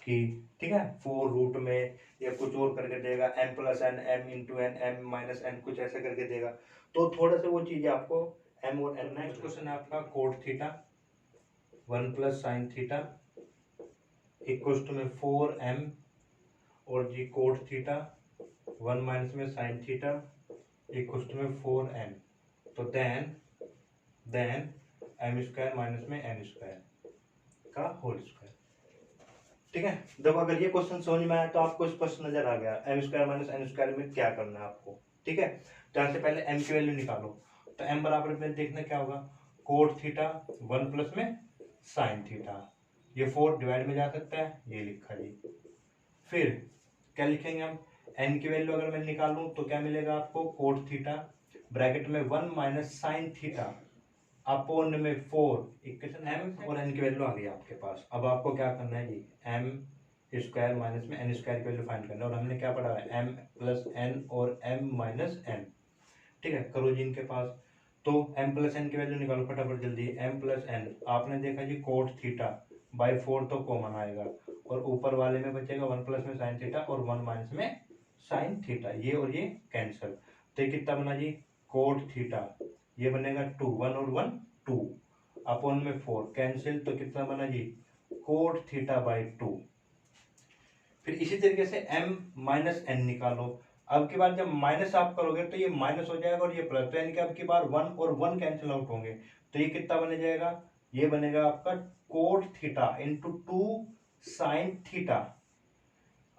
Speaker 1: कि ठीक है 4 रूट में या कुछ और करके देगा, m plus N m into N m minus n कुछ ऐसे करके देगा। तो थोड़ा सा वो चीज आपको m और n। नेक्स्ट क्वेश्चन है आपका cot theta 1 plus sine theta equals to में 4m और जी कोट थीटा 1 माइनस में साइन थीटा इक्वल्स टू में 4m। तो देन m स्क्वायर माइनस में n स्क्वायर का होल स्क्वायर। ठीक है, देखो अगर ये क्वेश्चन समझ में आया तो आपको स्पष्ट नजर आ गया m square minus n square में क्या करना है आपको। ठीक है, तो यहाँ से पहले m की वैल्यू निकालो। तो m बराबर में देखना क्या होगा, कोट थीटा 1 प्लस में साइन थीटा, ये 4 डिवाइड में जा सकता है, ये लिखा जी। फिर क्या लिखेंगे हम, n की वैल्यू अगर मैं निकालूं तो क्या मिलेगा आपको, कोट थीटा ब्रैकेट में 1 माइनस साइन थीटा अपॉन में 4 इक्वेशन m और n की वैल्यू आ गई आपके पास। अब आपको क्या करना है जी, m स्क्वायर माइनस में n स्क्वायर की वैल्यू फाइंड करना है। और हमने क्या पढ़ा है, m प्लस n और m माइनस n। ठीक है, करो जी इनके पास। तो m प्लस n की वैल्यू निकालो फटाफट जल्दी। m प्लस n आपने देखा जी कोट थीटा बाई 4 तो कॉमन आएगा और ऊपर वाले में बचेगा 1 प्लस में साइन थीटा और 1 माइनस में साइन थीटा, ये और ये कैंसिल। तो ये कितना बना जी, कोट थीटा ये बनेगा 2, 1 और 1 2 अपॉन में 4 कैंसिल, तो कितना बना जी, कोट थीटा बाई 2। फिर इसी तरीके से m माइनस n निकालो। अब की बार जब माइनस आप करोगे तो ये माइनस हो जाएगा और ये प्लस, तो यानी कि अब की बार 1 और 1 कैंसिल आउट होंगे। तो ये कितना बन जाएगा, ये बनेगा आपका cot theta into 2 sign theta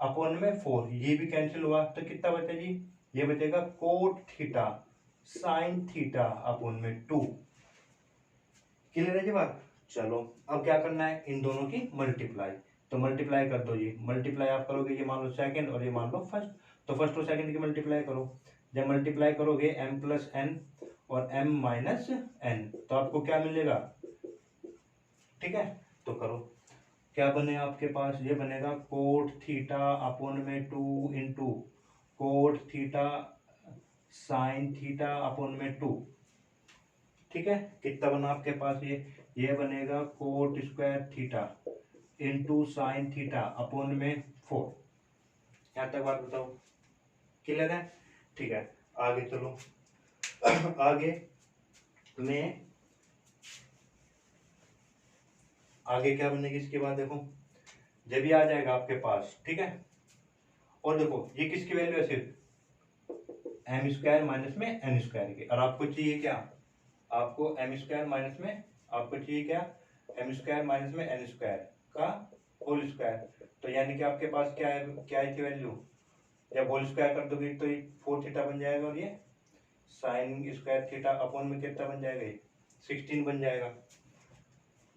Speaker 1: upon में 4, ये भी कैंसिल हुआ तो कितना बचा जी, ये बचेगा cot theta sine theta upon में 2। क्लियर है जी बात। चलो अब क्या करना है, इन दोनों की मल्टीप्लाई। तो मल्टीप्लाई कर दो जी, मल्टीप्लाई आप करोगे, ये मान लो सेकंड और ये मान लो फर्स्ट, तो फर्स्ट और सेकंड की मल्टीप्लाई करो। जब मल्टीप्लाई करोगे m प्लस n और m माइनस n तो आपको क्या मिलेगा। ठीक है, तो करो, क्या बने आपके पास, ये बनेगा कोट थीटा अपॉन में 2 into cot theta sine theta upon में 2। ठीक है, कितना बना आपके पास, ये बनेगा coat square theta into sign theta upon में 4। यहाँ तक बात बताओ, क्लियर है। ठीक है, आगे चलो आगे में आगे क्या बनेगी इसके बाद, देखो जब ये आ जाएगा आपके पास। ठीक है, और देखो ये किसकी वैल्यू है, सिर्फ एम स्क्वायर माइनस में एन स्क्वायर की। और आपको चाहिए क्या, आपको एम स्क्वायर माइनस में आपको चाहिए क्या, एम स्क्वायर माइनस में एन स्क्वायर का होल स्क्वायर। तो यानी कि आपके पास क्या है, क्या है थी वैल्यू, जब होल स्क्वायर कर दोगे तो ये 4 थीटा बन जाएगा और ये साइन स्क्वायर थीटा अपॉन में कितना बन जाएगा, ये 16 बन जाएगा।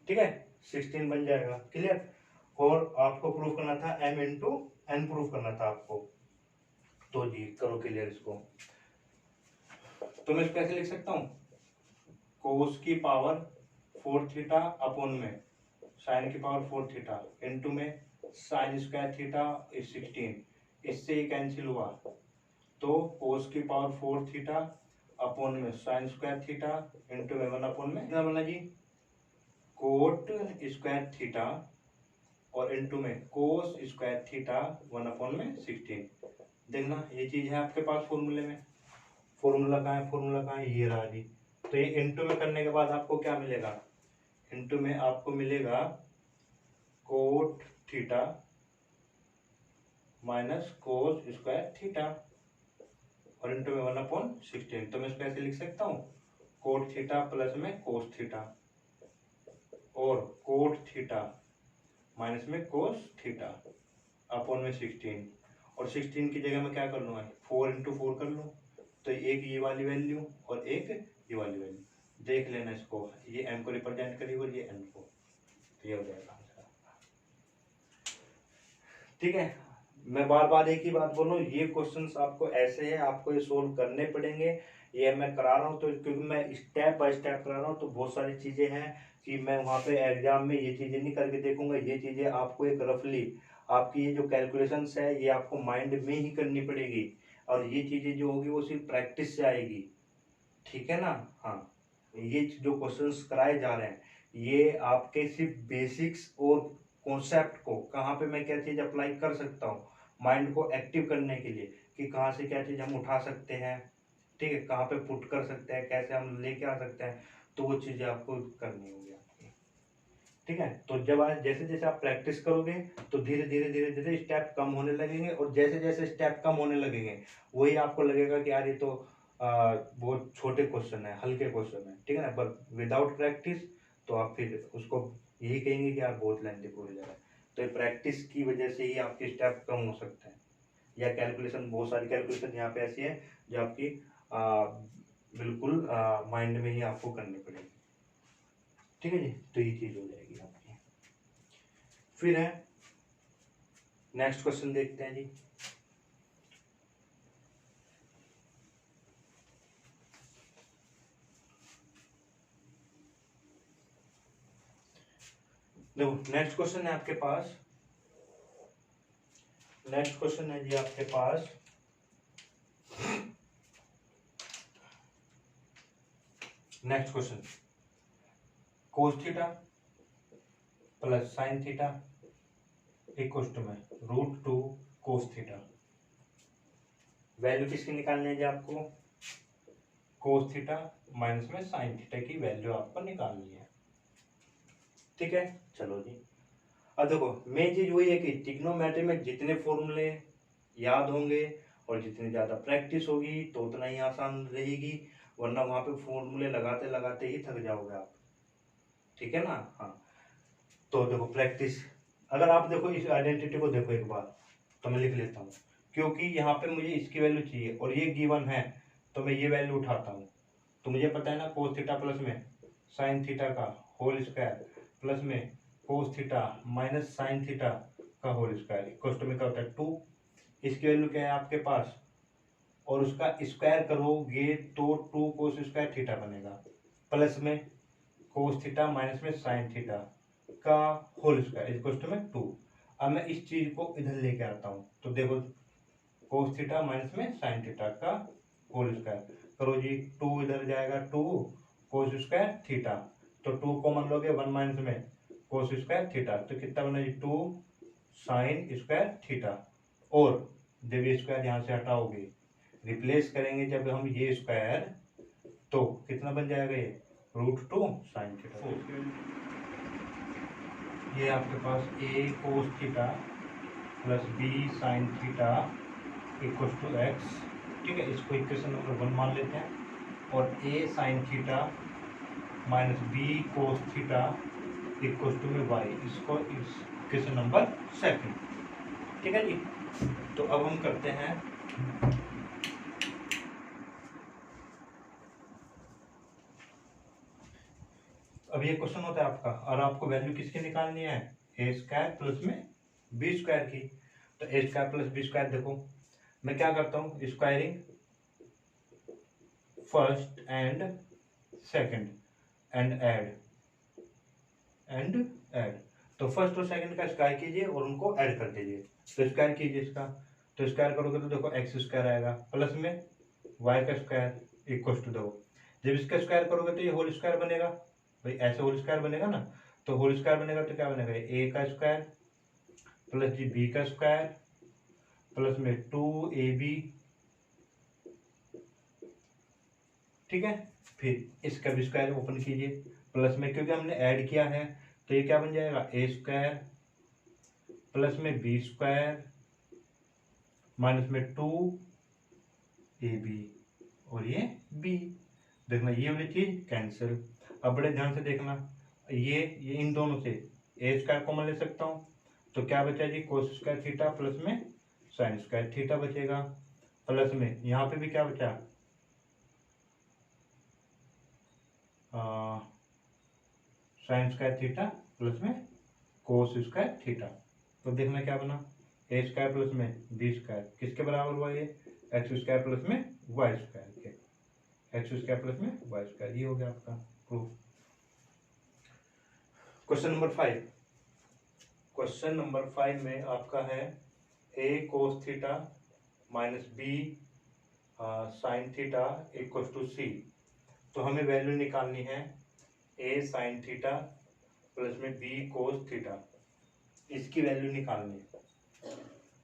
Speaker 1: ठीक है, 16 बन जाएगा। क्लियर। और आपको प्रूफ करना था m इंटू एन प्रूफ करना था आपको, तो जी करो क्लियर इसको। तो मैं इसको कैसे लिख सकता हूँ, कोस की पावर 4 थीटा अपॉन में साइन की पावर 4 थीटा इंटू में साइन स्क्वायर थीटा इज 16, इससे ये कैंसिल हुआ तो कोस की पावर 4 थीटा अपॉन में साइन स्क्वायर थीटा इंटू में 1 अपॉन में कितना बना जी, कोट स्क्वायर थीटा और इंटू में कोस स्क्वायर थीटा 1 अपॉन में 16। देखना ये चीज है आपके पास फॉर्मूले में, फॉर्मूला कहाँ है, फॉर्मूला कहाँ है, ये रहा जी। तो ये इंटू में करने के बाद आपको क्या मिलेगा, इंटू में आपको मिलेगा cot theta minus cos square theta और इंटू में 1 अपॉन 16। तो मैं इसको ऐसे लिख सकता हूँ, कोट थीटा प्लस में कोस थीटा और कोट थीटा माइनस में कोस थीटा अपॉन में 16 और 16 की जगह मैं क्या कर लूँगा 4 इंटू 4 कर लूँ, तो एक ये वाली वैल्यू और एक ये वाली वैल्यू, देख लेना इसको, ये m को रिप्रेजेंट करेगी और ये n को, तो ये हो जाएगा आंसर। ठीक है, मैं बार बार एक ही बात बोलूँ, ये क्वेश्चंस आपको ऐसे है, आपको ये सोल्व करने पड़ेंगे। ये मैं करा रहा हूँ तो क्योंकि मैं स्टेप बाय स्टेप करा रहा हूँ, तो बहुत सारी चीज़ें हैं कि मैं वहाँ पे एग्जाम में ये चीज़ें नहीं करके देखूंगा। ये चीज़ें आपको एक रफली आपकी ये जो कैलकुलेशंस है ये आपको माइंड में ही करनी पड़ेगी, और ये चीज़ें जो होगी वो सिर्फ प्रैक्टिस से आएगी। ठीक है ना। हाँ, ये जो क्वेश्चंस कराए जा रहे हैं ये आपके सिर्फ बेसिक्स और कॉन्सेप्ट को कहाँ पे मैं क्या चीज़ अप्लाई कर सकता हूँ माइंड को एक्टिव करने के लिए, कि कहाँ से क्या चीज़ हम उठा सकते हैं, ठीक है, कहाँ पे पुट कर सकते हैं, कैसे हम लेके आ सकते हैं, तो वो चीज़ें आपको करनी होगी आपकी। ठीक है, तो जब आज जैसे जैसे आप प्रैक्टिस करोगे तो धीरे धीरे धीरे धीरे स्टेप कम होने लगेंगे, और जैसे जैसे स्टेप कम होने लगेंगे वही आपको लगेगा कि यार ये तो बहुत छोटे क्वेश्चन है, हल्के क्वेश्चन है, ठीक है ना। पर विदाउट प्रैक्टिस तो आप फिर उसको यही कहेंगे कि यार बहुत लेंथी पूरी जा रहा है। तो प्रैक्टिस की वजह से ही आपके स्टेप कम हो सकते हैं, या कैलकुलेशन, बहुत सारी कैलकुलेशन यहाँ पे ऐसी है जो आपकी बिल्कुल माइंड में ही आपको करनी पड़ेगी। ठीक है जी, तो ये चीज़ हो जाएगी आपकी। फिर है नेक्स्ट क्वेश्चन देखते हैं जी। देखो नेक्स्ट क्वेश्चन है आपके पास, नेक्स्ट क्वेश्चन है जी आपके पास, next question cos theta plus sine theta equal to में √2 कोस थीटा। वैल्यू किसकी निकालनी है जी आपको, कोस थीटा माइनस में साइन थीटा की वैल्यू आपको निकालनी है। ठीक है, चलो जी। अब देखो मेन चीज वही है कि ट्रिग्नोमेट्री में जितने फॉर्मूले याद होंगे और जितनी ज्यादा प्रैक्टिस होगी तो उतना ही आसान रहेगी, वरना वहां पे फॉर्मूले लगाते लगाते ही थक जाओगे आप। ठीक है ना। हाँ, तो देखो प्रैक्टिस, अगर आप देखो इस आइडेंटिटी को देखो एक बार, तो मैं लिख लेता हूँ, क्योंकि यहाँ पे मुझे इसकी वैल्यू चाहिए और ये गिवन है, तो मैं ये वैल्यू उठाता हूँ। तो मुझे पता है ना कोस थीटा प्लस में साइन थीटा का होल स्क्वायर प्लस में cos theta minus sign theta का होल स्क्वायर इक्वल में क्या होता है 2। इसकी वैल्यू क्या है आपके पास, और उसका स्क्वायर करोगे तो 2 कोस स्क्वायर थीटा बनेगा, प्लस में कोस थीटा माइनस में साइन थीटा का होल स्क्वायर इक्वल में 2। अब मैं इस चीज को इधर लेके आता हूँ, तो देखो कोस थीटा माइनस में साइन थीटा का होल स्क्वायर करो जी, 2 इधर जाएगा 2 कोस स्क्वायर थीटा, तो 2 कॉमन लोगे 1 माइनस में कोस स्क्वायर थीटा, तो कितना बना जी 2 साइन स्क्वायर थीटा, और जब ये स्क्वायर यहाँ से हटाओगे रिप्लेस करेंगे जब हम ये स्क्वायर, तो कितना बन जाएगा ये √2 साइन थीटा। ये आपके पास a cos theta plus b sine theta equal to x। ठीक है, इसको इक्वेशन नंबर 1 मान लेते हैं, और a sine theta minus b cos theta equal to में y, इसको इक्वेशन नंबर 2। ठीक है जी, तो अब हम करते हैं अब ये क्वेश्चन होता है आपका, और आपको वैल्यू किसकी निकालनी है ए स्क्वायर प्लस में बी स्क्वायर की। तो ए स्क्वायर प्लस बी स्क्वायर, देखो मैं क्या करता हूँ squaring first and second and add, तो फर्स्ट और सेकंड का स्क्वायर कीजिए और उनको ऐड कर दीजिए। तो स्क्वायर कीजिए इसका, तो स्क्वायर करोगे तो देखो एक्स स्क्वायर आएगा प्लस में वाई का स्क्वायर इक्वल टू, देखो जब इसका स्क्वायर करोगे तो ये होल स्क्वायर बनेगा, भाई ऐसे होल स्क्वायर बनेगा ना, तो होल स्क्वायर बनेगा तो क्या बनेगा ए का स्क्वायर प्लस जी बी का स्क्वायर प्लस में 2ab। ठीक है, फिर इसका भी स्क्वायर ओपन कीजिए प्लस में, क्योंकि हमने ऐड किया है तो ये क्या बन जाएगा ए स्क्वायर प्लस में बी स्क्वायर माइनस में 2ab, और ये b। देखना ये वाली चीज कैंसिल। अब बड़े ध्यान से देखना, ये इन दोनों से ए स्क्वायर कॉमन ले सकता हूँ, तो क्या बचा जी कोस स्क्वायर थीटा प्लस में साइन स्क्वायर थीटा बचेगा, प्लस में यहाँ पे भी क्या बचा, साइन स्क्वायर थीटा प्लस में कोस स्क्वायर थीटा। तो देखना क्या बना, ए स्क्वायर प्लस में बी स्क्वायर किसके बराबर हुआ, ये एक्स स्क्वायर प्लस में वाई स्क्वायर के, एक्स स्क्वायर प्लस में वाई स्क्वायर। ये हो गया आपका proof. Question number 5, question number 5 में आपका है a cos theta minus b sine theta equal to c. तो हमें वैल्यू निकालनी है ए साइन थीटा प्लस में बी कोस थीटा, इसकी वैल्यू निकालनी है।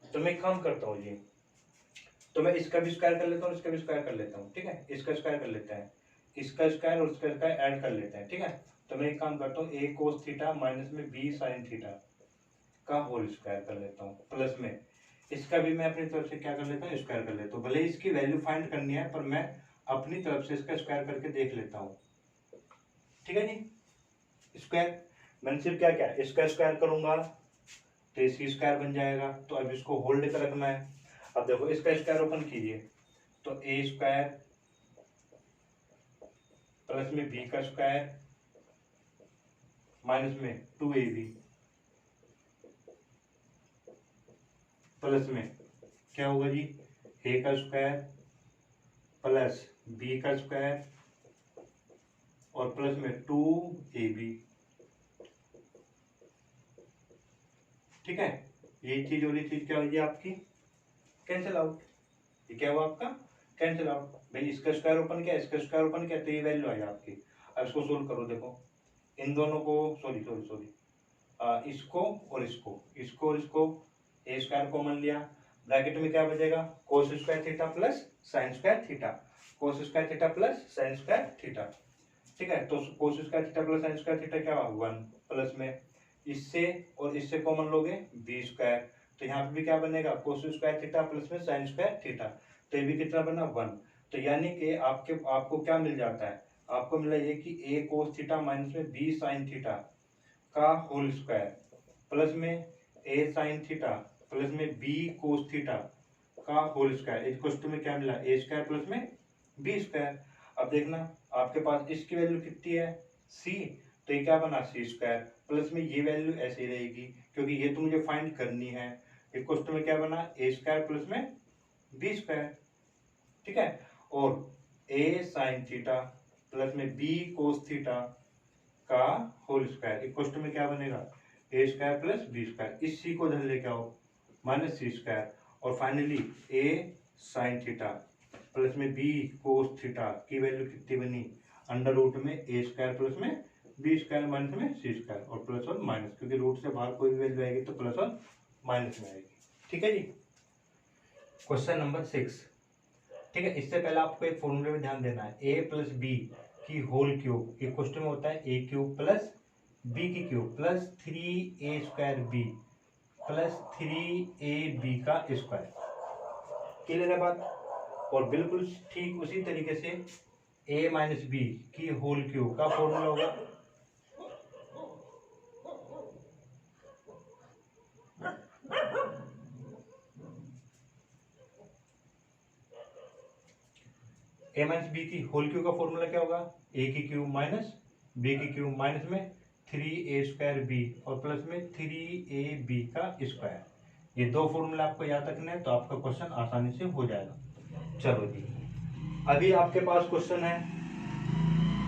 Speaker 1: तो मैं एक काम करता हूँ जी, तो मैं इसका भी स्क्वायर कर लेता हूँ, इसका भी स्क्वायर कर लेता हूँ, ठीक है, इसका स्क्वायर कर लेते हैं, इसका स्क्वायर और इसका स्क्वायर ऐड कर लेते हैं, ठीक है। तो मैं एक काम करता हूँ, ए कोस थीटा माइनस में बी साइन थीटा का होल स्क्वायर कर लेता हूँ, प्लस में इसका भी मैं अपनी तरफ से क्या कर लेता हूँ, स्क्वायर कर लेता हूँ। भले इसकी वैल्यू फाइंड करनी है पर मैं अपनी तरफ से इसका स्क्वायर करके देख लेता हूँ, ठीक है जी। स्क्वायर मैंने सिर्फ क्या क्या इसका स्क्वायर करूंगा तो इसकी स्क्वायर बन जाएगा, तो अब इसको होल्ड कर रखना है। अब देखो इसका स्क्वायर ओपन कीजिए, तो ए स्क्वायर प्लस में बी का स्क्वायर माइनस में 2ab प्लस में क्या होगा जी, ए का स्क्वायर प्लस बी का स्क्वायर और प्लस में 2ab, ठीक है। ये चीज और ये चीज क्या होगी आपकी, कैंसिल आउट। ये क्या हुआ आपका, कैंसिल आउट। भाई इसका स्क्वायर ओपन किया, इसका स्क्वायर ओपन किया, तो ये वैल्यू आई आपकी। अब इसको सोल्व करो, देखो इन दोनों को इसको और इसको ए स्क्वायर कॉमन लिया, ब्रैकेट में क्या बचेगा, कोस square theta plus sign square theta, cos square theta plus sign square theta, ठीक है। तो कोस square theta plus sign square theta क्या हुआ 1, प्लस में इससे और इससे कॉमन लोगे बी स्क्वायर, तो यहाँ पे भी क्या बनेगा, कोस स्क्वायर थीटा प्लस में साइन स्क्वायर थीटा, तो ये भी कितना बना 1। तो यानी कि आपको क्या मिल जाता है, आपको मिला ये कि ए कोस थीटा माइनस में बी साइन थीटा का होल स्क्वायर प्लस में ए साइन थीटा प्लस में बी कोस थीटा का होल स्क्वायर इक्वल टू में क्या मिला, ए स्क्वायर प्लस में बी स्क्वायर। अब देखना आपके पास इसकी वैल्यू कितनी है सी, तो ये क्या बना सी स्क्वायर प्लस में ये वैल्यू ऐसे ही रहेगी क्योंकि ये तो मुझे फाइंड करनी है। इक्वल टू में क्या बना, ए स्क्वायर प्लस में बी स्क्वायर, ठीक है। और ए साइन थीटा प्लस में बी कोस थीटा का होल स्क्वायर इक्वल टू में क्या बनेगा, ए स्क्वायर प्लस बी स्क्वायर। इस सी को इधर लेके आओ माइनस सी स्क्वायर, और फाइनली ए साइन थीटा प्लस में बी कोस थीटा की वैल्यू कितनी बनी, अंडर रूट में ए स्क्वायर प्लस में बी स्क्वायर माइनस में सी स्क्वायर और प्लस और माइनस, क्योंकि रूट से बाहर कोई भी वैल्यू आएगी तो प्लस और माइनस में आएगी, ठीक है जी। क्वेश्चन नंबर 6, ठीक है। इससे पहले आपको एक फॉर्मूले में ध्यान देना है, ए प्लस बी की होल क्यूब एक क्वेश्चन में होता है ए क्यूब प्लस बी की cube plus 3a square b plus 3ab का स्क्वायर, क्लियर है बात। और बिल्कुल ठीक उसी तरीके से a माइनस बी की होल क्यूब का फॉर्मूला होगा a माइनस बी की होल क्यूब का फॉर्मूला क्या होगा, a की क्यूब माइनस b की क्यूब माइनस में 3a स्क्वायर बी और प्लस में 3ab का स्क्वायर। ये दो फॉर्मूला आपको याद रखना है तो आपका क्वेश्चन आसानी से हो जाएगा। चलो जी, अभी आपके पास क्वेश्चन है,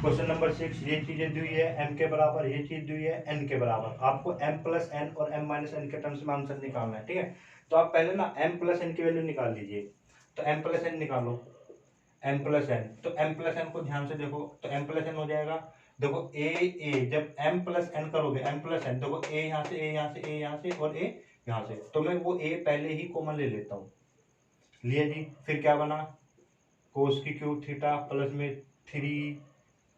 Speaker 1: क्वेश्चन नंबर 6, ये चीजें दी हुई है m के बराबर, ये चीज दी हुई है n के बराबर, आपको m प्लस n और m माइनस n के टर्म्स में आंसर निकालना है, ठीक है। तो आप पहले ना m प्लस n की वैल्यू निकाल लीजिए, तो m प्लस n निकालो, m प्लस n, तो m प्लस n को ध्यान से देखो, तो m प्लस n हो जाएगा, देखो a जब m प्लस n करोगे m प्लस n, देखो a यहाँ से a यहाँ से a यहाँ से और a यहाँ से, तो मैं वो a पहले ही कॉमन ले लेता हूँ, लिया जी। फिर क्या बना, कोस की क्यूब थीटा प्लस में 3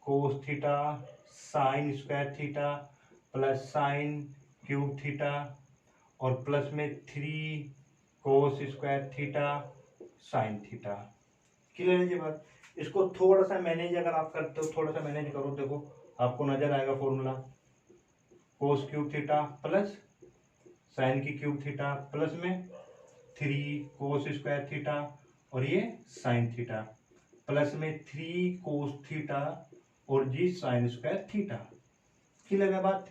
Speaker 1: cos theta sine square theta plus sine cube theta और प्लस में 3 कोस square theta sine theta, clear है जी बात। इसको थोड़ा सा मैनेज अगर आप करते हो, थोड़ा सा मैनेज करो, देखो आपको नजर आएगा formula, cos cube theta plus sign की क्यूब थीटा प्लस में 3 cos स्क्वायर थीटा और ये साइन थीटा, प्लस में 3 cos थीटा और जी साइन स्क्वायर थीटा। क्लियर है बात?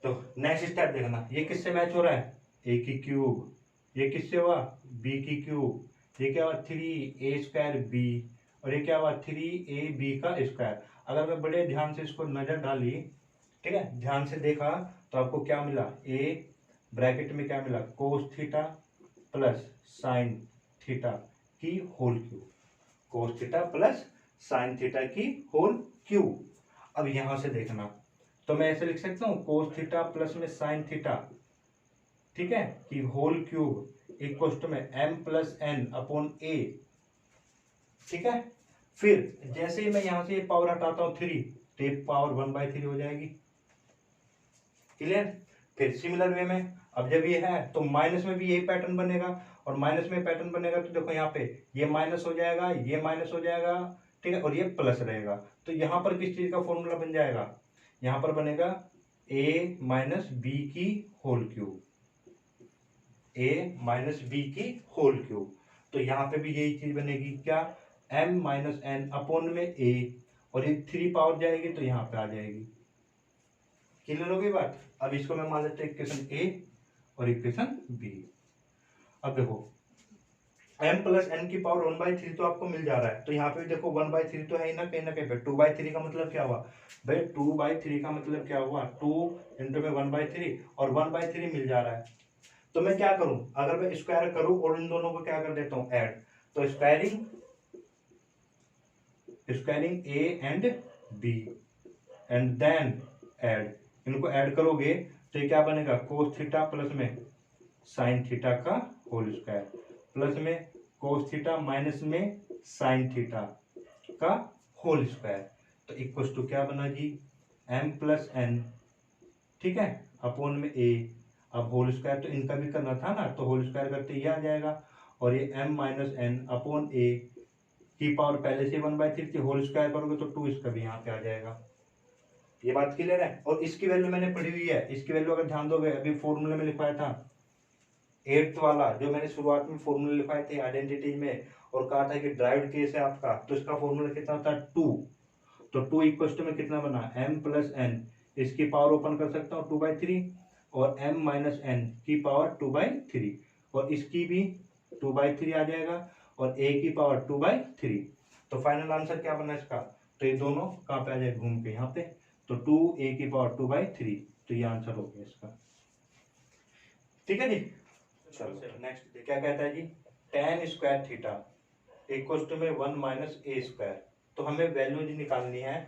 Speaker 1: तो नेक्स्ट स्टेप देखना, ये किससे मैच हो रहा है? ए की क्यूब, ये किससे हुआ? बी की क्यूब, ये क्या हुआ? 3a स्क्वायर बी, और ये क्या हुआ? 3ab का स्क्वायर। अगर मैं बड़े ध्यान से इसको नजर डाली, ठीक है, ध्यान से देखा, तो आपको क्या मिला? ए ब्रैकेट में क्या मिला? Cos theta plus sine theta की whole cube, cos theta plus sine theta की होल क्यूब। अब यहां से देखना, तो मैं ऐसे लिख सकता हूं कोस थीटा प्लस में साइन थीटा, ठीक है, कि होल क्यूब इक्वल टू में m प्लस एन अपॉन ए। ठीक है, फिर जैसे ही मैं यहां से ये पावर हटाता हूं 3, तो ये पावर 1/3 हो जाएगी। क्लियर? फिर सिमिलर वे में अब जब ये है तो माइनस में भी यही पैटर्न बनेगा, और माइनस में पैटर्न बनेगा तो देखो यहाँ पे ये माइनस हो जाएगा, ये माइनस हो जाएगा, ठीक है, और ये प्लस रहेगा। तो यहाँ पर किस चीज का फॉर्मूला बन जाएगा? यहाँ पर बनेगा a माइनस बी की whole cube, a minus b की होल क्यूब। तो यहाँ पे भी यही चीज बनेगी, क्या? m माइनस एन अपॉन में a, और ये 3 पावर जाएगी तो यहाँ पे आ जाएगी। क्लियर होगी बात? अब इसको मैं मान लेता हूँ इक्वेशन ए और इक्वेशन बी। अब देखो m प्लस एन की पावर 1/3 तो आपको मिल जा रहा है, तो यहाँ पे भी देखो 1/3 तो है ही ना, कहीं पे 2/3 का मतलब क्या हुआ भाई? 2/3 का मतलब क्या हुआ? 2 इंटू में 1/3, और 1/3 मिल जा रहा है। तो मैं क्या करूं? अगर मैं स्क्वायर करूं और इन दोनों को क्या कर देता हूं? ऐड। तो squaring a and b and then add, इनको ऐड करोगे तो ये क्या बनेगा? कोस थीटा प्लस में साइन थीटा का होल स्क्वायर, प्लस में कोस थीटा माइनस में साइन थीटा का होल स्क्वायर। तो इक्वल टू क्या बना जी? m प्लस एन, ठीक है, अपॉन में a। अब होल स्क्वायर तो इनका भी करना था ना, तो होल स्क्वायर करते ये आ जाएगा, और ये m minus n upon a की पावर पहले से 1/3 थी, होल स्क्वायर करोगे तो 2 इसका भी यहाँ पे आ जाएगा। ये बात क्लियर है? और इसकी वैल्यू मैंने पढ़ी हुई है, इसकी वैल्यू अगर ध्यान दोगे, अभी फॉर्मूले में लिखवाया था 8th वाला, जो मैंने शुरुआत में फॉर्मूले लिखवाए थे आइडेंटिटी में, और कहा था कि ड्राइव्ड केस है आपका, तो इसका फॉर्मूला कितना होता है? 2। तो 2 इक्वल टू में कितना बना? m प्लस एन, इसकी पावर ओपन कर सकता हूँ 2/3, और m माइनस एन की पावर 2/3, और इसकी भी 2/3 आ जाएगा, और a की पावर 2/3। तो फाइनल आंसर क्या बना इसका? तो ये दोनों कहाँ पे आ जाए? घूम के यहाँ पे, तो 2a की पावर 2/3, तो ये आंसर हो गया इसका। ठीक है जी, चलो नेक्स्ट क्या कहता है जी? tan square theta equal to में 1 माइनस ए स्क्वायर। तो हमें वैल्यू जी निकालनी है।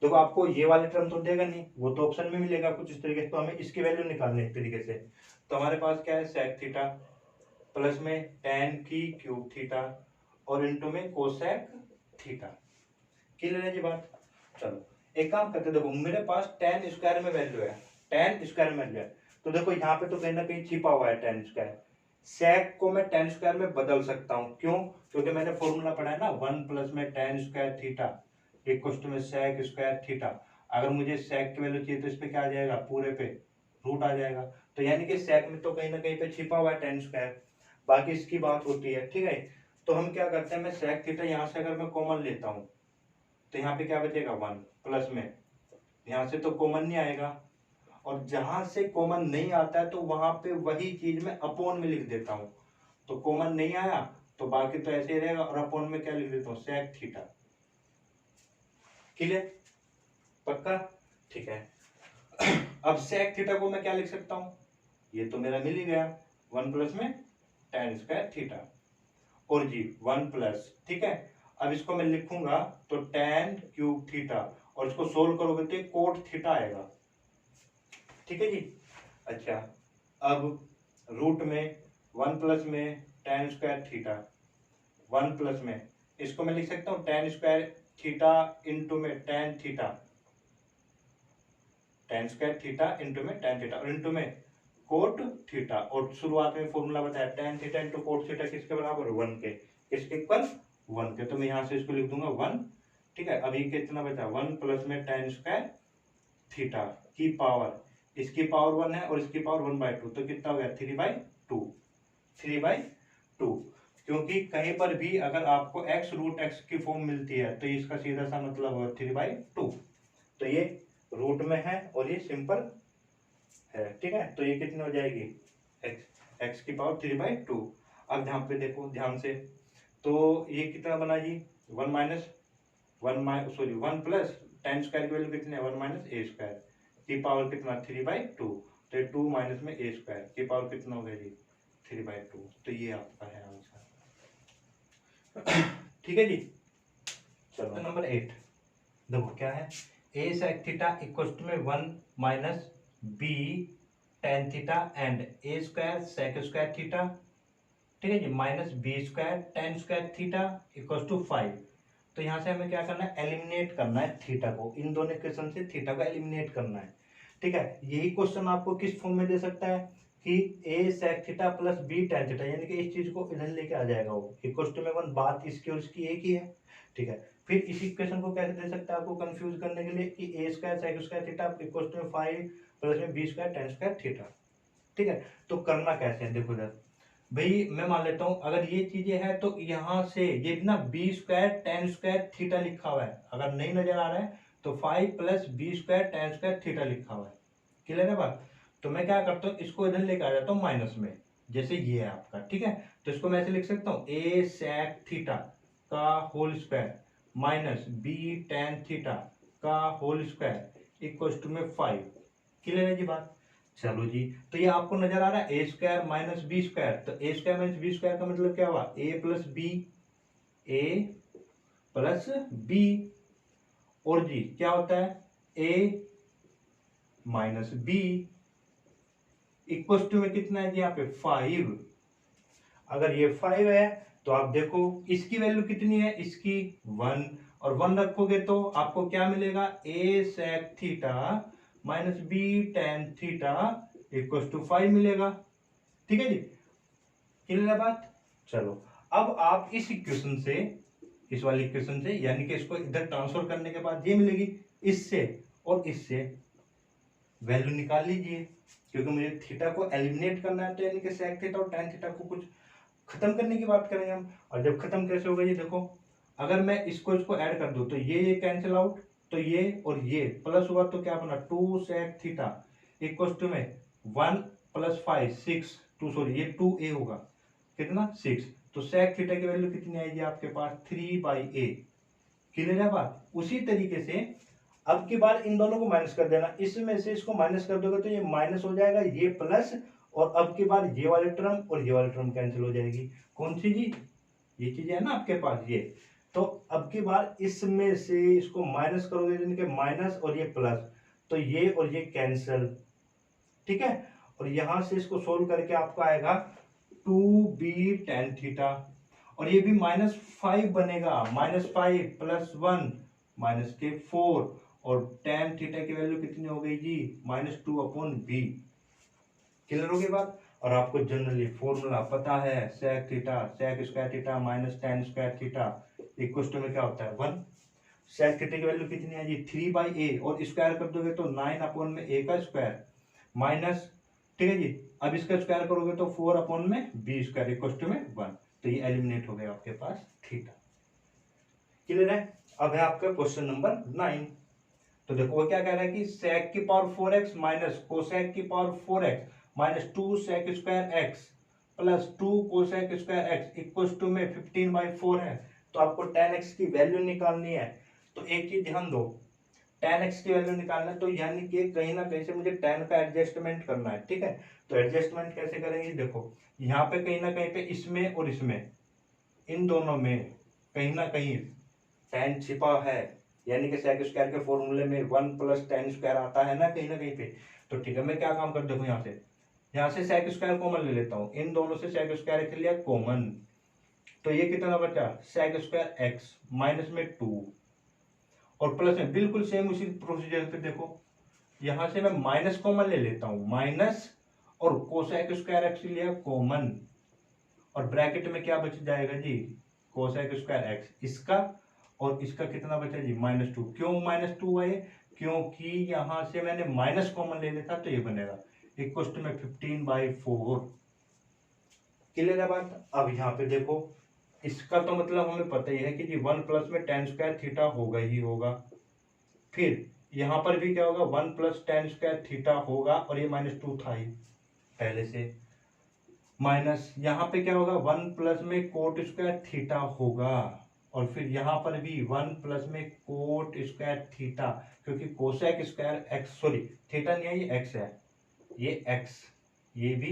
Speaker 1: देखो आपको ये वाले टर्म तो देगा नहीं, वो तो ऑप्शन में मिलेगा कुछ इस तरीके से, तो हमें इसकी वैल्यू निकालनी है एक तरीके से। तो हमारे पास क्या है? सेक थीटा प्लस में tan की क्यूब थीटा और इंटू में कोसेक थीटा। क्लियर है जी बात? चलो एक काम करते, देखो मेरे पास tan स्क्वायर में वैल्यू है, tan स्क्वायर में वैल्यू है, तो देखो यहाँ पे तो कहीं ना कहीं छिपा हुआ है tan स्क्वायर। सेक को मैं tan स्क्वायर में बदल सकता हूँ, क्यों? क्योंकि मैंने फॉर्मूला पढ़ा है ना, 1 प्लस में tan square theta equal to में सेक स्क्वायर थीटा। अगर मुझे सेक की वैल्यू चाहिए तो इस पे क्या आ जाएगा? पूरे पे रूट आ जाएगा। तो यानी कि सेक में तो कहीं ना कहीं पे छिपा हुआ है tan स्क्वायर, बाकी इसकी बात होती है, ठीक है। तो हम क्या करते हैं, मैं सेक थीटा यहाँ से अगर मैं कॉमन लेता हूँ, तो यहाँ पे क्या बचेगा? 1 प्लस में, यहाँ से तो कॉमन नहीं आएगा, और जहां से कॉमन नहीं आता है तो वहां पे वही चीज मैं अपॉन में लिख देता हूं। तो कॉमन नहीं आया तो बाकी तो ऐसे ही रहेगा, और अपॉन में क्या लिख देता हूं? Sec theta. क्लियर? पक्का? ठीक है। अब सेक थीटा को मैं क्या लिख सकता हूं? ये तो मेरा मिल ही गया, 1 प्लस में tan स्क्वायर थीटा, और जी 1 प्लस, ठीक है। अब इसको मैं लिखूंगा तो tan क्यूब थीटा, और इसको सोल्व करोगे तो कोट थीटा आएगा। ठीक है जी। अच्छा, अब रूट में 1 प्लस में tan स्क्वायर थीटा, 1 प्लस में इसको मैं लिख सकता हूँ tan स्क्वायर थीटा इंटू में tan theta, tan square theta into में tan थीटा, और इंटू में कोट थीटा, और शुरुआत में फॉर्मूला बताया tan theta into cot theta किसके बराबर? 1 के। किसके इक्वल? 1 के। तो मैं यहाँ से इसको लिख दूंगा 1, ठीक है। अभी कितना बचा? 1 प्लस में tan स्क्वायर थीटा की पावर, इसकी पावर 1 है और इसकी पावर 1/2, तो कितना हो गया? 3/2। 3/2, क्योंकि कहीं पर भी अगर आपको x रूट x की फॉर्म मिलती है तो इसका सीधा सा मतलब होगा 3/2। तो ये रूट में है और ये सिंपल है, ठीक है। तो ये कितनी हो जाएगी, x की पावर 3/2। अब यहाँ पे देखो ध्यान से, तो ये कितना बना जी, 1 प्लस टेन स्क्वायर की वैल्यू कितनी है, 1 माइनस ए स्क्वायर की पावर कितना 3/2। तो ये 2 माइनस में ए स्क्वायर की पावर कितना हो गया जी, 3/2। तो ये आपका है आंसर। ठीक है जी। चलो नंबर 8 देखो क्या है, a sec theta equal to में 1 minus B tan theta and a square sec square theta, ठीक है जी, minus b square tan square theta equal to 5। तो यहाँ से हमें क्या करना है, एलिमिनेट करना है थीटा को, इन दोनों इक्वेशन से थीटा को एलिमिनेट करना है, ठीक है। यही क्वेश्चन आपको किस फॉर्म में दे सकता है कि a sec theta plus b tan theta, यानी कि इस चीज को इधर लेके आ जाएगा वो इक्वल टू में 1, बात इसकी और इसकी एक ही है, ठीक है। फिर इसी इक्वेशन को कैसे दे सकता है आपको कंफ्यूज करने के लिए कि a square sec square theta equal to में 5 प्लस में b square tan square theta, ठीक है। तो करना कैसे है, देखो इधर भाई मैं मान लेता हूं अगर ये चीजें हैं तो यहां से ये ना b square tan square theta लिखा हुआ है, अगर नहीं नजर आ रहा है तो 5 plus B square tan square theta लिखा हुआ है, क्लियर है बात। तो मैं क्या करता हूँ, इसको इधर लेकर आ जाता हूँ माइनस में, जैसे ये है आपका, ठीक है। तो इसको मैं ऐसे लिख सकता हूँ, ए सेक थीटा का whole square minus B tan theta का होल स्क्वायर इक्वल टू में 5, क्लियर है जी बात। चलो जी, तो ये आपको नजर आ रहा है ए स्क्वायर माइनस बी स्क्वायर, तो ए स्क्वायर माइनस बी स्क्वायर का मतलब क्या हुआ, ए प्लस बी, ए प्लस बी, और जी क्या होता है ए माइनस बी इक्वल टू में कितना है जी यहाँ पे 5। अगर ये 5 है तो आप देखो इसकी वैल्यू कितनी है, इसकी 1, और 1 रखोगे तो आपको क्या मिलेगा, A sec theta minus B tan theta equal to 5 मिलेगा, ठीक है जी, क्लियर है बात। चलो अब आप इस इक्वेशन से, इस वाली इक्वेशन से, यानी कि इसको इधर ट्रांसफर करने के बाद ये मिलेगी, इससे और इससे वैल्यू निकाल लीजिए, क्योंकि मुझे थीटा को एलिमिनेट करना है, तो यानी कि सेक थीटा और टेन थीटा को कुछ खत्म करने की बात करेंगे हम। और जब खत्म कैसे होगा ये देखो, अगर मैं इसको ऐड कर दूं तो ये कैंसिल आउट, तो ये और ये प्लस हुआ तो क्या बना 2 सेक थीटा इक्वल टू में 1 प्लस 5 6, ये 2a होगा, कितना 6। तो सेक थीटा की वैल्यू कितनी आएगी आपके पास 3/a, क्लियर है बात। उसी तरीके से अब की बार इन दोनों को माइनस कर देना, इसमें से इसको माइनस कर दोगे तो ये माइनस हो जाएगा, ये प्लस, और अब की बार ये वाले टर्म और ये वाले टर्म कैंसिल हो जाएगी, कौन सी जी, ये चीजें है ना आपके पास ये। तो अब की बार इसमें से इसको माइनस करोगे, यानी कि माइनस और ये प्लस, तो ये और ये कैंसिल, ठीक है। और यहां से इसको सोल्व करके आपको आएगा 2b टेन थीटा, और ये भी -5 बनेगा, -5 प्लस 1 माइनस के 4, और टेन थीटा की वैल्यू कितनी हो गई जी, -2/b, क्लियर हो गई बात। और आपको जनरली फॉर्मूला पता है, sec theta sec square theta minus tan square theta equal to में क्या होता है 1। सेक थीटा की वैल्यू कितनी है जी 3/a, और स्क्वायर कर दोगे तो 9/a का स्क्वायर माइनस, ठीक है जी, अब इसका स्क्वायर करोगे तो 4/b स्क्वायर इक्वल टू में 1। तो ये एलिमिनेट हो गया आपके पास थीटा, क्लियर है। अब है आपका क्वेश्चन नंबर 9। तो देखो वो क्या कह रहा है कि सेक की पावर 4x माइनस कोसेक की power 4x minus 2 sec square x plus 2 cosec square x equal to में 15/4 है। तो आपको tan x की वैल्यू निकालनी है। तो एक चीज ध्यान दो, tan x की वैल्यू निकालना है तो यानी कि कहीं ना कहीं से मुझे tan का एडजस्टमेंट करना है, ठीक है। तो एडजस्टमेंट कैसे करेंगे, देखो यहाँ पे कहीं ना कहीं पे इसमें और इसमें, इन दोनों में कहीं ना कहीं tan छिपा है, यानी कि सेक स्क्वायर के फॉर्मूले में 1 प्लस tan स्क्वायर आता है ना कहीं पे। तो ठीक है, मैं क्या काम कर, देखो यहाँ से सेक स्क्वायर कॉमन ले लेता हूँ, इन दोनों से सेक स्क्वायर के लिया कॉमन, तो ये कितना बचा सेक स्क्वायर x माइनस में 2, और प्लस में बिल्कुल सेम उसी प्रोसीजर पे देखो, यहां से मैं माइनस कॉमन ले लेता हूं, माइनस, और कोसेक स्क्वायर एक्स लिया कॉमन, और ब्रैकेट में क्या बच जाएगा जी कोसेक स्क्वायर एक्स, इसका और इसका कितना बचा जी -2। क्यों -2 है, क्योंकि यहां से मैंने माइनस कॉमन ले लेता तो ये बनेगा इक्वल टू में 15/4, क्लियर है बात। अब यहाँ पे देखो, इसका तो मतलब हमें पता ही है कि जी 1 प्लस में टेन स्क्वायर थीटा होगा ही होगा। फिर यहाँ पर भी क्या होगा, 1 प्लस टेन स्क्वायर थीटा होगा, और ये -2 था ही पहले से। माइनस यहाँ पे क्या होगा, 1 प्लस में कोट स्क्वायर थीटा होगा, और फिर यहाँ पर भी 1 प्लस में कोट स्क्वायर थीटा, क्योंकि cosec square x, sorry theta नहीं है, ये एक्स है, ये एक्स, ये भी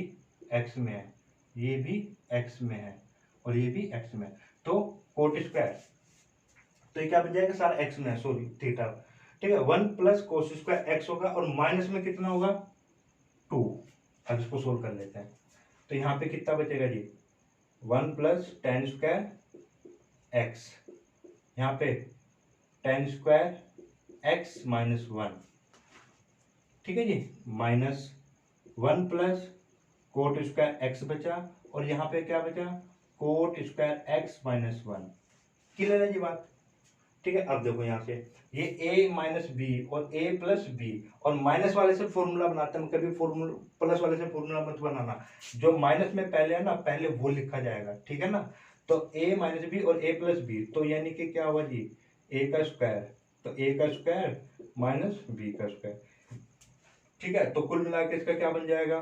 Speaker 1: एक्स में है, ये भी एक्स में है, और ये भी एक्स में है। तो कोट स्क्वायर, तो ये क्या बन जाएगा, सारा एक्स में है, सॉरी थीटा। ठीक है, 1 प्लस कोस स्क्वायर एक्स होगा, और माइनस में कितना होगा, 2। अब इसको सोल्व कर लेते हैं। तो यहाँ पे कितना बचेगा जी, 1 प्लस टेन स्क्वायर एक्स, यहाँ पे टेन स्क्वायर एक्स माइनस 1, ठीक है जी, minus 1 plus cot square x बचा, और यहाँ पे क्या बचा, cot square x minus 1। Clear है जी बात। ठीक है, अब देखो यहाँ से ये a माइनस बी और a प्लस बी, और माइनस वाले से फॉर्मूला बनाते हैं, कभी फॉर्मूला प्लस वाले से फॉर्मूला मत बनाना, जो माइनस में पहले है ना, पहले वो लिखा जाएगा, ठीक है ना। तो a माइनस बी और a प्लस बी, तो यानी कि क्या हुआ जी, a का स्क्वायर, तो a का स्क्वायर माइनस b का स्क्वायर। ठीक है, तो कुल मिला के इसका क्या बन जाएगा,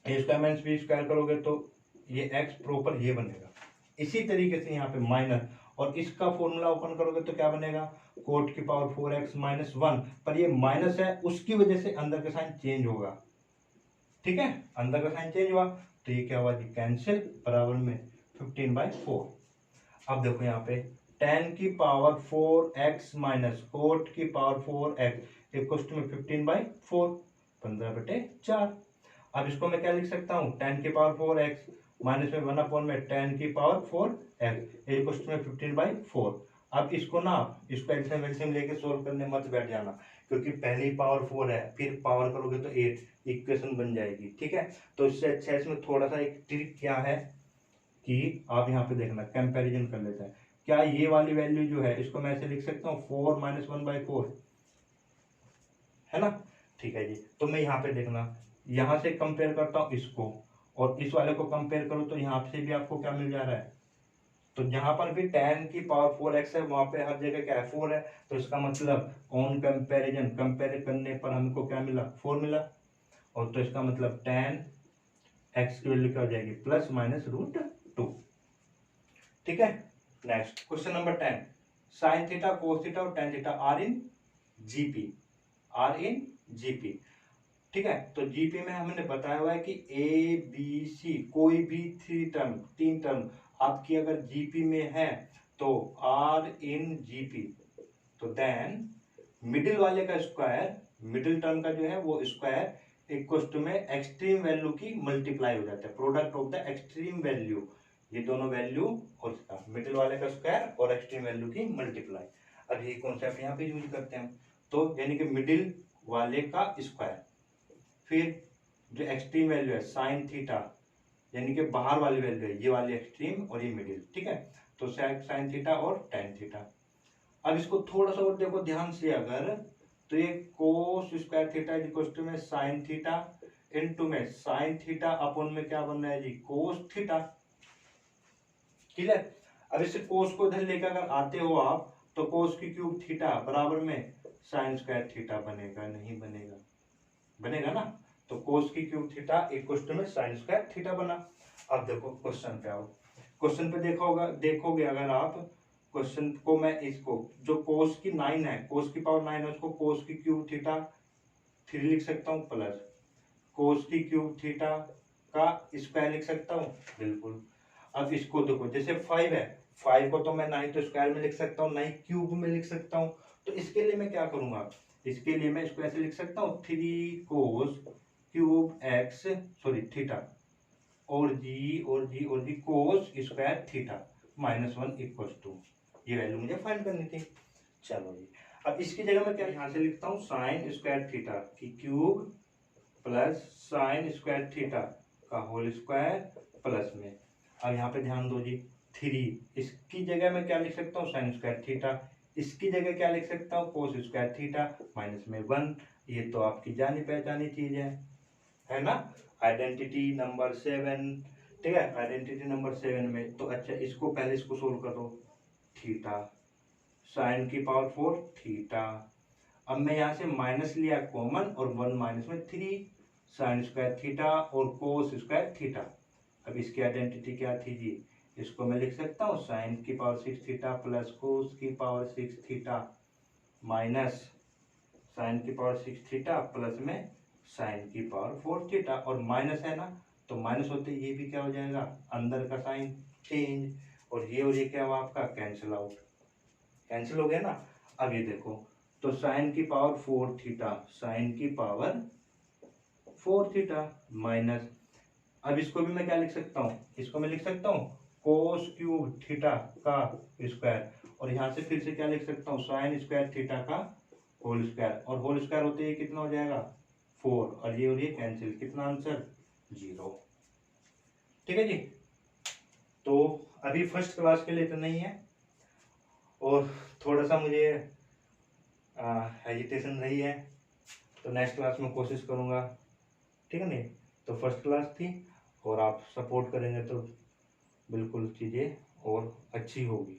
Speaker 1: a square minus b square करोगे तो ये x प्रॉपर ये बनेगा। इसी तरीके से यहाँ पे माइनस, और इसका फॉर्मूला ओपन करोगे तो क्या बनेगा, कोट की पावर 4x माइनस 1, पर ये माइनस है, उसकी वजह से अंदर का साइन चेंज होगा। ठीक है, अंदर का साइन चेंज हुआ, तो ये क्या हुआ जी, कैंसिल, बराबर में 15/4। अब देखो यहाँ पे tan की पावर 4x माइनस कोट की पावर 4x इक्वल टू में 15/4, 15/4। अब इसको मैं क्या लिख सकता हूँ, tan की पावर 4x माइनस में 1 में tan की पावर 4x इक्वल टू में 15/4। अब इसको ना, इसको एल्सियम एल्सियम लेके सोल्व करने मत बैठ जाना, क्योंकि पहली पावर 4 है, फिर पावर करोगे तो 8, इक्वेशन बन जाएगी। ठीक है, तो इससे अच्छा इसमें थोड़ा सा एक ट्रिक क्या है कि आप यहाँ पे देखना, कंपैरिजन कर लेते हैं। क्या ये वाली वैल्यू जो है, इसको मैं ऐसे लिख सकता हूँ 4 माइनस 1/4, है ना। ठीक है जी, तो मैं यहाँ पे देखना, यहाँ से कंपेयर करता हूँ इसको, और इस वाले को कंपेयर करूँ तो यहाँ से भी आपको क्या मिल जा रहा है, तो जहां पर भी tan की पावर 4x है, वहां पे हर जगह क्या है, 4 है, तो इसका मतलब ऑन कंपैरिजन, कंपेयर करने पर हमको क्या मिला, 4 मिला, और तो इसका मतलब tan x की वैल्यू क्या हो जाएगी, प्लस माइनस √2। ठीक है, next question number 10, sine theta cos theta और tan theta are in GP, are in GP. ठीक है, तो जीपी में हमने बताया हुआ है कि ए बी सी कोई भी तीन टर्म आपकी अगर जीपी में है तो आर इन जीपी, तो देन मिडिल वाले का स्क्वायर, मिडिल टर्म का जो है वो स्क्वायर इक्वल टू में एक्सट्रीम वैल्यू की मल्टीप्लाई हो जाता है, product of the extreme value, ये दोनों वैल्यू और इसका मिडिल वाले का स्क्वायर और एक्सट्रीम वैल्यू की मल्टीप्लाई। अब ये कॉन्सेप्ट यहाँ पे यूज करते हैं, तो यानी कि मिडिल वाले का स्क्वायर, फिर जो एक्सट्रीम वैल्यू है साइन थीटा, यानी कि बाहर वाली वैल्यू है, ये वाली एक्सट्रीम और ये मिडिल। ठीक है, तो साइन थीटा और tan थीटा। अब इसको थोड़ा सा और देखो ध्यान से, अगर तो ये cos square theta equal to में साइन थीटा इनटू में साइन थीटा अपॉन में क्या बन रहा है जी, कोस थीटा। क्लियर। अब इससे कोस को इधर लेकर अगर आते हो आप, तो कोस की क्यूब थीटा बराबर में साइन स्क्वायर थीटा बनेगा, नहीं बनेगा, बनेगा ना। तो कोस की क्यूब थीटा इक्वल टू में साइन स्क्वायर थीटा बना। अब देखो क्वेश्चन पे आओ, क्वेश्चन पे देखोगे अगर आप क्वेश्चन को, मैं इसको जो कोस की 9 है, कोस की पावर 9 है, उसको कोस की क्यूब थीटा 3 लिख सकता हूँ, प्लस कोस की क्यूब थीटा का स्क्वायर लिख सकता हूँ, बिल्कुल। अब इसको देखो, जैसे 5 है, 5 को तो मैं ना ही तो स्क्वायर में लिख सकता हूँ, ना ही क्यूब में लिख सकता हूँ, तो इसके लिए मैं क्या करूंगा, इसके लिए मैं इसको ऐसे लिख सकता हूँ 3 cos cube x, sorry theta, और जी cos square theta -1 equal to, ये वैल्यू मुझे फाइंड करनी थी। चलो जी, अब इसकी जगह मैं क्या यहाँ से लिखता हूँ, साइन स्क्वायर थीटा की cube plus sign square theta का होल स्क्वायर प्लस में, अब यहाँ पे ध्यान दो जी, 3, इसकी जगह मैं क्या लिख सकता हूँ, साइन स्क्वायर थीटा, इसकी जगह क्या लिख सकता हूँ, कोस स्क्वायर थीटा माइनस में 1। ये तो आपकी जानी पहचानी चीज है ना। आइडेंटिटी नंबर 7, ठीक है। आइडेंटिटी नंबर 7 में तो अच्छा इसको पहले इसको सोल्व करो, थीटा साइन की पावर 4 थीटा। अब मैं यहाँ से माइनस लिया कॉमन और 1 माइनस में 3 साइन स्क्वायर थीटा और कोस स्क्वायर थीटा। अब इसकी आइडेंटिटी क्या थी जी, इसको मैं लिख सकता हूँ साइन की पावर 6 थीटा प्लस कोस की पावर 6 थीटा माइनस साइन की पावर 6 थीटा प्लस में साइन की पावर 4 थीटा। और माइनस है ना, तो माइनस होते ये भी क्या हो जाएगा, अंदर का साइन चेंज, और ये क्या हुआ आपका कैंसिल आउट, कैंसिल हो गया ना। अब ये देखो, तो साइन की पावर 4 थीटा, साइन की पावर 4 थीटा माइनस, अब इसको भी मैं क्या लिख सकता हूँ, इसको मैं लिख सकता हूँ कोस क्यूब थीटा का स्क्वायर, और यहाँ से फिर से क्या लिख सकता हूँ साइन स्क्वायर थीटा का होल स्क्वायर, और होल स्क्वायर होते ही कितना हो जाएगा 4, और ये कैंसिल, कितना आंसर 0। ठीक है जी। तो अभी फर्स्ट क्लास के लिए इतना ही है, और थोड़ा सा मुझे हेजिटेशन रही है, तो नेक्स्ट क्लास में कोशिश करूँगा। ठीक है नहीं, तो फर्स्ट क्लास थी, और आप सपोर्ट करेंगे तो बिल्कुल चीज़ें और अच्छी होगी।